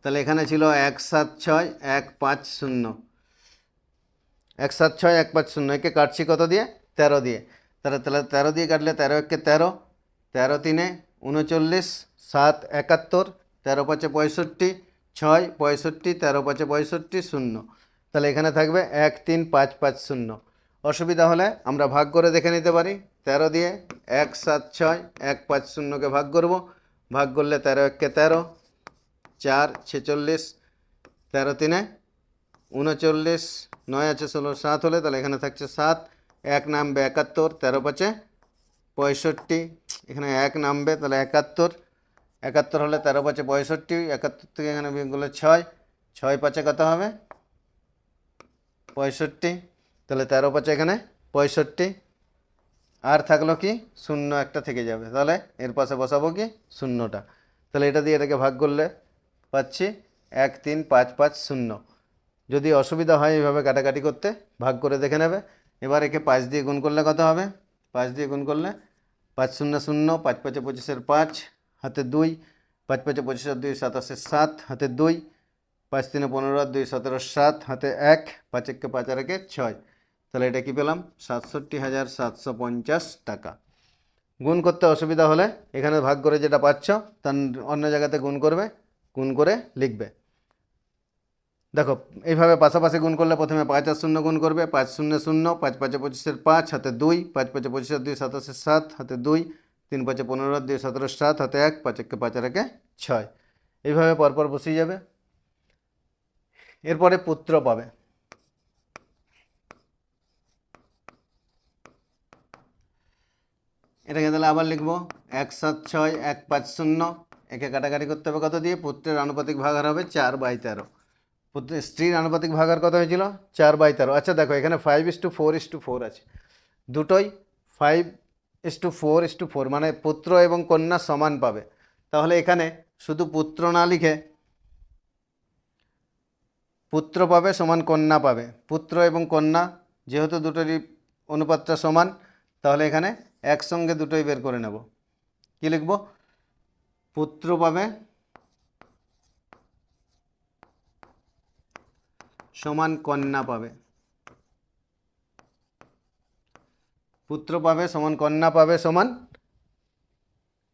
তাহলে এখানে ছিল 176 150, 176 150, একে কাটছি কত দিয়ে 13 দিয়ে, তাহলে তাহলে 13 দিয়ে কাটলে 13 1 কে 13, 13 3 39, 7 71, 13 5 65, 6 65, 13 5 65 0, তাহলে এখানে থাকবে 1 3 5 5 0। অসুবিধা হলে আমরা ভাগ করে দেখে নিতে পারি, 13 দিয়ে 176 150 কে ভাগ করব, ভাগ করলে 13 1 কে 13, 4 46, 13 3 39, 9 আছে 16, 7 হলে তাহলে এখানে থাকছে 7, 1 নামবে 71, 13 5 65, এখানে 1 নামবে তাহলে 71, 71 হলে 13 5 65, 71 থেকে এখানে বিয়োগ করলে 6, 6 5 কত হবে 65, তাহলে 13 5 এখানে 65, আর থাকলো কি শূন্য একটা থেকে যাবে, তাহলে এর পাশে বসাবো কি শূন্যটা, তাহলে এটা দিয়ে এটাকে ভাগ করলে পাচ্ছি 1 3 5 5 0। যদি অসুবিধা হয় এইভাবে কাটাকাটি করতে ভাগ করে দেখে নেবে। এবার একে 5 দিয়ে গুণ করলে কত হবে, 5 দিয়ে গুণ করলে 5 0 0, 5 5 25 5, হাতে 2, 5 5 25 2 27 7, হাতে 2, 5 3 15 2 17 7, হাতে 1, 5 1 5 আর 1 6, তাহলে এটা কি পেলাম 67,750 টাকা। গুণ করতে অসুবিধা হলে এখানে ভাগ করে যেটা পাচ্ছ তার অন্য জায়গাতে গুণ করবে, গুণ করে লিখবে। দেখো এইভাবে পাশাপাশি গুণ করলে প্রথমে 5 আর 0 গুণ করবে, 5 0 0, 5 5 25 5, হাতে 2, 5 5 25 2 27 7, হাতে 2, 3 5 15 2 17 7, হাতে 1, 5 1 5 আর 1 6, এইভাবে পরপর বসিয়ে যাবে। এরপরে পুত্র পাবে, এটাকে তাহলে আবার লিখবো 176 150, একে কাটাকাটি করতে হবে কত দিয়ে, পুত্রের আনুপাতিক ভাগাহার হবে 4/13, স্ত্রীর আনুপাতিক ভাগাহার কত হয়েছিল 4/13। আচ্ছা দেখো এখানে 5:4:4 আছে, দুটোই 5:4:4, মানে পুত্র এবং কন্যা সমান পাবে, তাহলে এখানে শুধু পুত্র না লিখে পুত্র পাবে সমান কন্যা পাবে, পুত্র এবং কন্যা যেহেতু দুটোরই অনুপাতটা সমান, তাহলে এখানে একসঙ্গে দুটোই বের করে নেব। কি লিখব, পুত্র পাবে সমান কন্যা পাবে, পুত্র পাবে সমান কন্যা পাবে সমান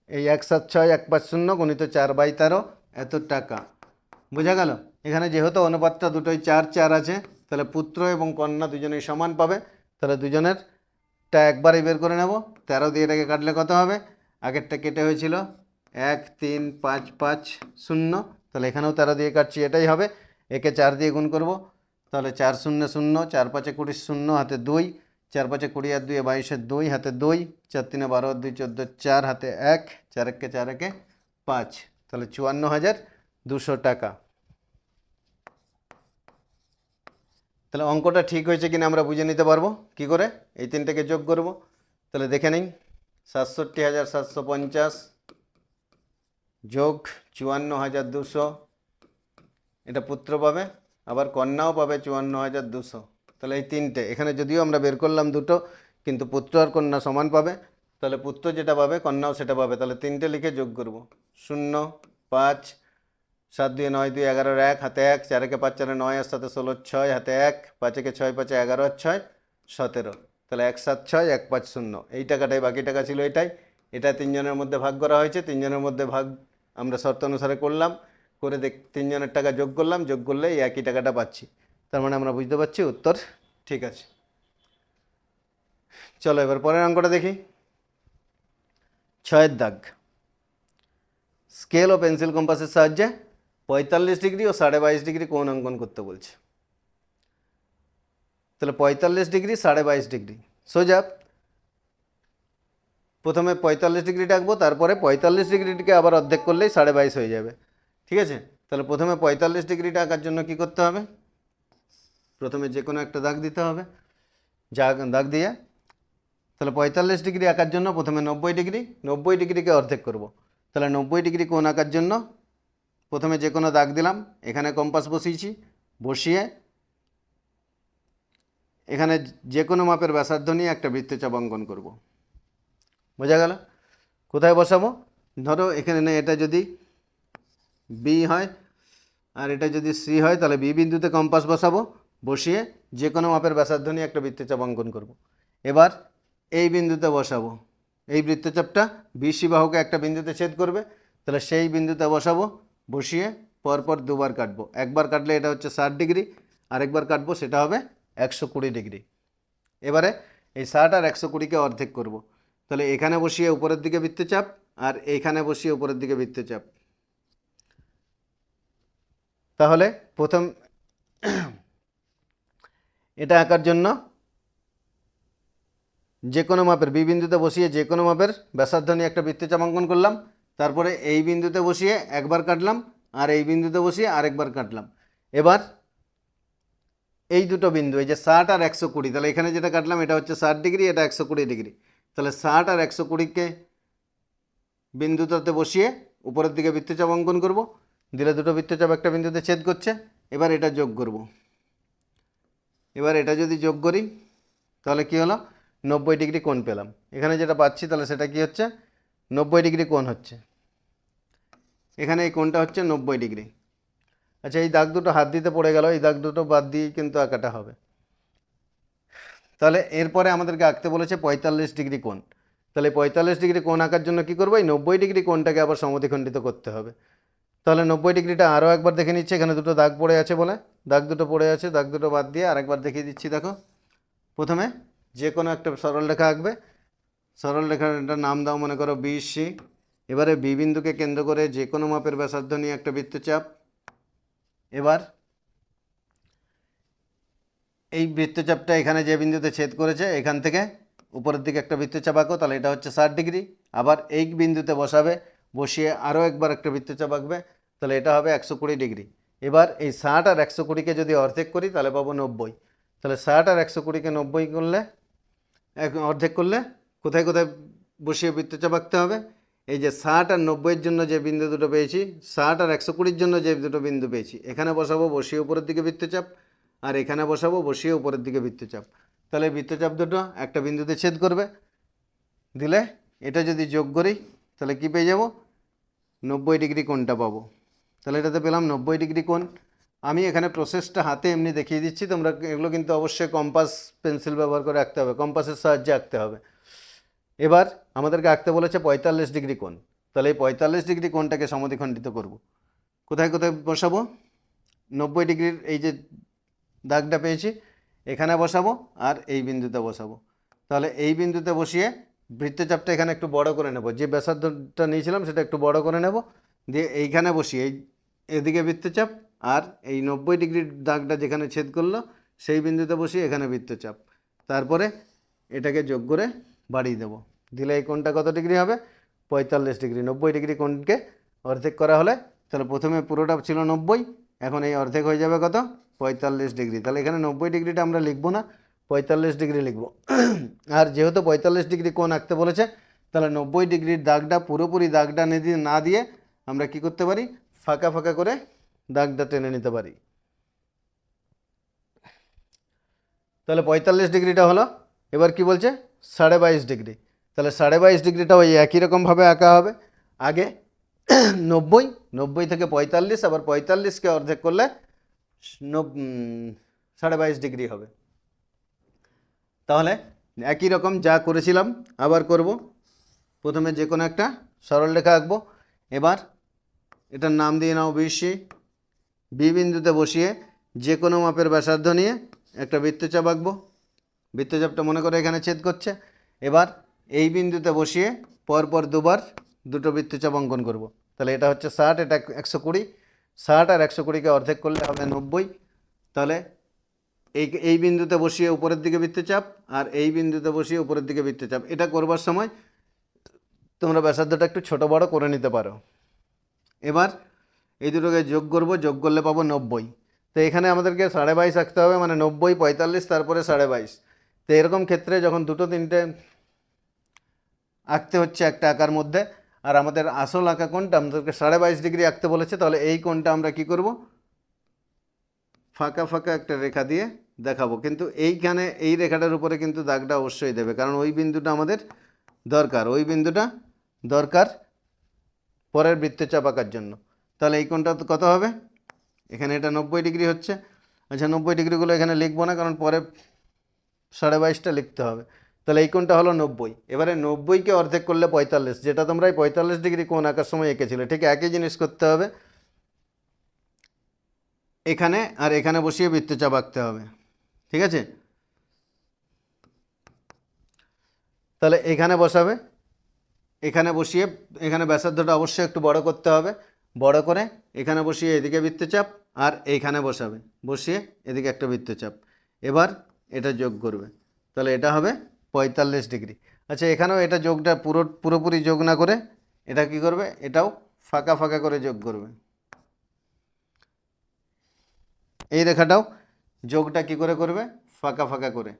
এই 176 150 গুণিত 4/13 এত টাকা। বোঝা গেল? এখানে যেহেতু অনুপাতটা দুটোই 4 4 আছে, তাহলে পুত্র এবং কন্যা দুজনেই সমান পাবে, তাহলে দুজনেরটা একবারই বের করে নেব। 13 দিয়ে এটাকে কাটলে কত হবে, আগেরটা কেটে হয়েছিল 1 3 5 5 0, তাহলে এখানেও 13 দিয়ে কাটছি, এটাই হবে। একে 4 দিয়ে গুণ করব, তাহলে 4 0 0, 4 5 20 0, হাতে 2, 4 5 20 আর 2 22, 2, হাতে 2, 4 3 12 2 14 4, হাতে 1, 4 1 4 1 5, তাহলে 54,200 টাকা। তাহলে অঙ্কটা ঠিক হয়েছে কিনা আমরা বুঝে নিতে পারবো কি করে, এই তিনটাকে যোগ করব। তাহলে দেখে নিন, 67,750 যোগ 54,200, এটা পুত্র পাবে, আবার কন্যাও পাবে 54,200, তাহলে এই তিনটে এখানে যদিও আমরা বের করলাম দুটো, কিন্তু পুত্র আর কন্যা সমান পাবে, তাহলে পুত্র যেটা পাবে কন্যাও সেটা পাবে, তাহলে তিনটে লিখে যোগ করব। 0 5 7 2 9 2 11 1, হাতে 1, 4 1 5 4 9 আর 7 16 6, হাতে 1, 5 1 6 5 11 আর 6 17, তাহলে 176 150, এই টাকাটাই বাকি টাকা ছিল এটাই। এটা তিনজনের মধ্যে ভাগ করা হয়েছে, তিনজনের মধ্যে ভাগ আমরা শর্ত অনুসারে করলাম, করে তিনজনের টাকা যোগ করলাম, যোগ করলে এই একই টাকাটা পাচ্ছি, তার মানে আমরা বুঝতে পারছি উত্তর ঠিক আছে। চলো এবার পরের অঙ্কটা দেখি। ছয়ের দাগ স্কেল ও পেন্সিল কম্পাসের সাহায্যে 45 ডিগ্রি ও 22.5 ডিগ্রি কোণ অঙ্কন করতে বলছে। তাহলে 45 ডিগ্রি 22.5 ডিগ্রি সোজা প্রথমে 45 ডিগ্রিটা আঁকবো, তারপরে 45 ডিগ্রিটিকে আবার অর্ধেক করলেই 22.5 হয়ে যাবে। ঠিক আছে, তাহলে প্রথমে 45 ডিগ্রিটা আঁকার জন্য কি করতে হবে, প্রথমে যে কোনো একটা দাগ দিতে হবে, দাগ দিয়ে তাহলে 45 ডিগ্রি আঁকার জন্য প্রথমে 90 ডিগ্রি, 90 ডিগ্রিকে অর্ধেক করব। তাহলে 90 ডিগ্রি কোণ আঁকার জন্য প্রথমে যে কোনো দাগ দিলাম, এখানে কম্পাস বসিয়েছি, বসিয়ে এখানে যে কোনো মাপের ব্যাসার্ধ নিয়ে একটা বৃত্তচাপ অঙ্কন করব। বোঝা গেল? কোথায় বসাবো, ধরো এখানে এটা যদি বি হয় আর এটা যদি সি হয়, তাহলে বি বিন্দুতে কম্পাস বসাবো, বসিয়ে যে কোনো মাপের ব্যাসার্ধ নিয়ে একটা বৃত্তচাপ অঙ্কন করব। এবার এই বিন্দুতে বসাবো, এই বৃত্তচাপটা বিসি বাহুকে একটা বিন্দুতে ছেদ করবে, তাহলে সেই বিন্দুতে বসাবো, বসিয়ে পরপর দুবার কাটবো। একবার কাটলে এটা হচ্ছে 60 ডিগ্রি, আরেকবার কাটবো সেটা হবে 120 ডিগ্রি। এবারে এই 60 আর 120কে অর্ধেক করব। তাহলে এখানে বসিয়ে উপরের দিকে বৃত্তচাপ আর এইখানে বসিয়ে উপরের দিকে বৃত্তচাপ। তাহলে প্রথম এটা আঁকার জন্য যে কোনো মাপের বি বিন্দুতে বসিয়ে যে কোনো মাপের ব্যাসার্ধ নিয়ে একটা বৃত্তচাপ অঙ্কন করলাম, তারপরে এই বিন্দুতে বসিয়ে একবার কাটলাম আর এই বিন্দুতে বসিয়ে আরেকবার কাটলাম। এবার এই দুটো বিন্দু, এই যে 60 আর 120, তাহলে এখানে যেটা কাটলাম এটা হচ্ছে 60 ডিগ্রি, এটা 120 ডিগ্রি। তাহলে 60 আর 120কে বিন্দুটাতে বসিয়ে উপরের দিকে বৃত্তচাপ অঙ্কন করব, দিলে দুটো বৃত্তচাপ একটা বিন্দুতে ছেদ করছে। এবার এটা যোগ করব। এবার এটা যদি যোগ করি তাহলে কি হলো, 90 ডিগ্রি কোণ পেলাম। এখানে যেটা পাচ্ছি তাহলে সেটা কি হচ্ছে, 90 ডিগ্রি কোণ হচ্ছে। এখানে এই কোণটা হচ্ছে 90 ডিগ্রি। আচ্ছা, এই দাগ দুটো হাত দিতে পড়ে গেল, এই দাগ দুটো বাদ দিয়েই কিন্তু আঁকাটা হবে। তাহলে এরপরে আমাদেরকে আঁকতে বলেছে 45 ডিগ্রি কোণ। তাহলে 45 ডিগ্রি কোণ আঁকার জন্য কি করবো, এই 90 ডিগ্রি কোণটাকে আবার সমদ্বিখণ্ডিত করতে হবে। তাহলে 90 ডিগ্রিটা আরও একবার দেখে নিচ্ছি, এখানে দুটো দাগ পড়ে আছে বলে, দাগ দুটো পড়ে আছে, দাগ দুটো বাদ দিয়ে আরেকবার দেখিয়ে দিচ্ছি। দেখো, প্রথমে যে কোনো একটা সরল রেখা আঁকবে, সরল রেখাটার নাম দাও মনে করো বিসি। এবারে বি বিন্দুকে কেন্দ্র করে যে কোনো মাপের ব্যাসার্ধ নিয়ে একটা বৃত্তচাপ। এবার এই বৃত্তচাপটা এখানে যে বিন্দুতে ছেদ করেছে এখান থেকে উপরের দিকে একটা বৃত্তচাপ আঁকো, তাহলে এটা হচ্ছে 60 ডিগ্রি। আবার এই বিন্দুতে বসাবে, বসিয়ে আরও একবার একটা বৃত্তচাপ আঁকবে, তাহলে এটা হবে 120 ডিগ্রি। এবার এই 60 আর 120কে যদি অর্ধেক করি তাহলে পাবো 90। তাহলে 60 আর 120কে 90 করলে অর্ধেক করলে কোথায় কোথায় বসিয়ে বৃত্তচাপ আঁকতে হবে, এই যে 60 আর 90-এর জন্য যে বিন্দু দুটো পেয়েছি, 60 আর 120-র জন্য যে দুটো বিন্দু পেয়েছি, এখানে বসাবো, বসিয়ে উপরের দিকে বৃত্তচাপ, আর এখানে বসাবো, বসিয়ে উপরের দিকে বৃত্তচাপ। তাহলে বৃত্তচাপ দুটো একটা বিন্দুতে ছেদ করবে, দিলে এটা যদি যোগ করি তাহলে কি পেয়ে যাব, 90 ডিগ্রি কোণটা পাবো। তাহলে এটাতে পেলাম 90 ডিগ্রি কোণ। আমি এখানে প্রসেসটা হাতে এমনি দেখিয়ে দিচ্ছি, তোমরা এগুলো কিন্তু অবশ্যই কম্পাস পেন্সিল ব্যবহার করে আঁকতে হবে, কম্পাসের সাহায্যে আঁকতে হবে। এবার আমাদেরকে আঁকতে বলেছে 45 ডিগ্রি কোণ। তাহলে এই 45 ডিগ্রি কোণটাকে সমদ্বিখণ্ডিত করব। কোথায় কোথায় বসাবো, 90 ডিগ্রির এই যে দাগটা পেয়েছি এখানে বসাবো আর এই বিন্দুতে বসাবো। তাহলে এই বিন্দুতে বসিয়ে বৃত্তচাপটা এখানে একটু বড় করে নেব, যে ব্যাসার্ধটা নিয়েছিলাম সেটা একটু বড় করে নেব, দিয়ে এইখানে বসিয়ে এদিকে বৃত্তচাপ, আর এই 90 ডিগ্রির দাগটা যেখানে ছেদ করলো সেই বিন্দুতে বসিয়ে এখানে বৃত্তচাপ, তারপরে এটাকে যোগ করে বাড়িয়ে দেবো, দিলে এই কোণটা কত ডিগ্রি হবে, 45 ডিগ্রি। 90 ডিগ্রি কোণকে অর্ধেক করা হলে, তাহলে প্রথমে পুরোটা ছিল 90, এখন এই অর্ধেক হয়ে যাবে কত, 45 ডিগ্রি। তাহলে এখানে 90 ডিগ্রিটা আমরা লিখবো না, 45 ডিগ্রি লিখবো। আর যেহেতু 45 ডিগ্রি কোণ আঁকতে বলেছে, তাহলে 90 ডিগ্রির দাগটা পুরোপুরি দাগটা না দিয়ে আমরা কি করতে পারি, ফাঁকা ফাঁকা করে দাগটা টেনে নিতে পারি। তাহলে 45 ডিগ্রিটা হলো। এবার কি বলছে, 22.5 ডিগ্রি। তাহলে 22.5 ডিগ্রিটা ওই একই রকমভাবে আঁকা হবে। আগে 90 থেকে 45, আবার 45কে অর্ধেক করলে 22.5 ডিগ্রি হবে। তাহলে একই রকম যা করেছিলাম আবার করব। প্রথমে যে কোনো একটা সরল রেখা আঁকবো। এবার এটার নাম দিয়ে নাও বিসি। বি বিন্দুতে বসিয়ে যে কোনো মাপের ব্যাসার্ধ নিয়ে একটা বৃত্তচাপ আঁকবো। বৃত্তচাপটা মনে করে এখানে ছেদ করছে। এবার এই বিন্দুতে বসিয়ে পরপর দুবার দুটো বৃত্তচাপ অঙ্কন করব। তাহলে এটা হচ্ছে 60, এটা 120। 60 আর 120কে অর্ধেক করলে হবে 90। তাহলে এই বিন্দুতে বসিয়ে উপরের দিকে বৃত্তচাপ, আর এই বিন্দুতে বসিয়ে উপরের দিকে বৃত্তচাপ। এটা করবার সময় তোমরা ব্যাসার্ধটা একটু ছোট বড় করে নিতে পারো। এবার এই দুটোকে যোগ করব, যোগ করলে পাবো 90। তো এখানে আমাদেরকে 22.5 আঁকতে হবে, মানে 90, 45, তারপরে 22.5। তো এরকম ক্ষেত্রে যখন দুটো তিনটে আঁকতে হচ্ছে একটা আঁকার মধ্যে, আর আমাদের আসল আঁকা কোণটা আমাদেরকে 22.5 ডিগ্রি আঁকতে বলেছে, তাহলে এই কোণটা আমরা কি করব, ফাঁকা ফাঁকা একটা রেখা দিয়ে দেখাবো। কিন্তু এইখানে এই রেখাটার উপরে কিন্তু দাগটা অবশ্যই দেবে, কারণ ওই বিন্দুটা আমাদের দরকার, ওই বিন্দুটা দরকার পরের বৃত্তচাপ আঁকার জন্য। তাহলে এই কোণটা কত হবে, এখানে এটা 90 ডিগ্রি হচ্ছে। আচ্ছা, 90 ডিগ্রিগুলো এখানে লিখবো না, কারণ পরে 22.5টা লিখতে হবে। তাহলে এই কোণটা হলো 90। এবারে 90কে অর্ধেক করলে 45, যেটা তোমরা এই 45 ডিগ্রি কোণ আঁকার সময় এঁকেছিলে, ঠিক একই জিনিস করতে হবে। এখানে আর এখানে বসিয়ে বৃত্তচাপ আঁকতে হবে, ঠিক আছে। তাহলে এখানে বসাবে, এখানে বসিয়ে এখানে ব্যাসার্ধটা অবশ্যই একটু বড় করতে হবে, বড় করে এখানে বসিয়ে এদিকে বৃত্তচাপ, আর এইখানে বসাবে, বসিয়ে এদিকে একটা বৃত্তচাপ। এবার এটা যোগ করবে, তাহলে এটা হবে 45 ডিগ্রি। আচ্ছা, এখানেও এটা যোগটা পুরোপুরি যোগ না করে এটা কি করবে, এটাও ফাঁকা ফাঁকা করে যোগ করবে। এই রেখাটাও যোগটা কি করে করবে, ফাঁকা ফাঁকা করে,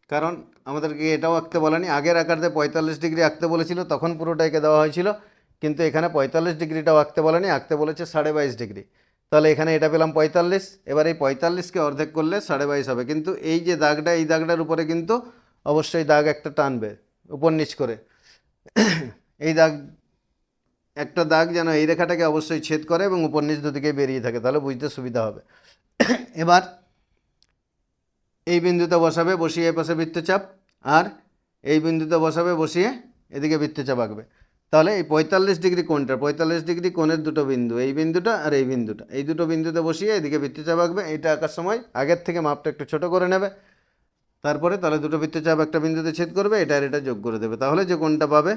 কারণ আমাদেরকে এটাও আঁকতে বলেনি। আগের আকারতে 45 ডিগ্রি আঁকতে বলেছিল, তখন পুরোটা এঁকে দেওয়া হয়েছিল, কিন্তু এখানে 45 ডিগ্রিটাও আঁকতে বলেনি, আঁকতে বলেছে 22.5 ডিগ্রি। তাহলে এখানে এটা পেলাম 45। এবার এই 45কে অর্ধেক করলে 22.5 হবে। কিন্তু এই যে দাগটা, এই দাগটার উপরে কিন্তু অবশ্যই দাগ একটা টানবে উপর নিচ করে। এই দাগ, একটা দাগ যেন এই রেখাটাকে অবশ্যই ছেদ করে এবং উপর নিচ দুদিকে বেরিয়ে থাকে, তাহলে বুঝতে সুবিধা হবে। এবার এই বিন্দুতে বসাবে, বসিয়ে এ পাশে বৃত্তচাপ, আর এই বিন্দুতে বসাবে, বসিয়ে এদিকে বৃত্তচাপ আঁকবে। তাহলে এই 45 ডিগ্রি কোণটা, 45 ডিগ্রি কোণের দুটো বিন্দু, এই বিন্দুটা আর এই বিন্দুটা, এই দুটো বিন্দুতে বসিয়ে এদিকে বৃত্তচাপ আঁকবে। এইটা আঁকার সময় আগের থেকে মাপটা একটু ছোট করে নেবে। তারপরে তাহলে দুটো বৃত্তচাপ একটা বিন্দুতে ছেদ করবে, এটা আর এটা যোগ করে দেবে। তাহলে যে কোণটা পাবে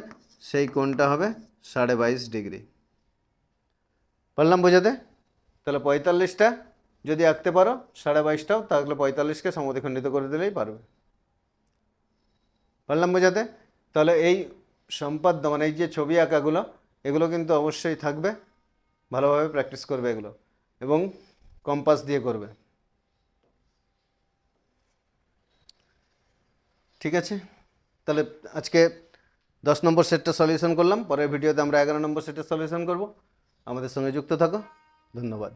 সেই কোণটা হবে 22.5 ডিগ্রি। পারলাম বোঝাতে? তাহলে 45টা যদি আঁকতে পারো, 22.5টাও, তাহলে 45কে সমদ্বিখণ্ডিত করে দিলেই পারবে। পারলাম বোঝাতে? তাহলে এই সম্পাদ্য, মানে এই যে ছবি আঁকাগুলো, এগুলো কিন্তু অবশ্যই থাকবে, ভালোভাবে প্র্যাকটিস করবে এগুলো, এবং কম্পাস দিয়ে করবে, ঠিক আছে। তাহলে আজকে 10 নম্বর সেটটা সলিউশন করলাম, পরের ভিডিওতে আমরা 11 নম্বর সেটের সলিউশন করব। আমাদের সঙ্গে যুক্ত থাকো, ধন্যবাদ।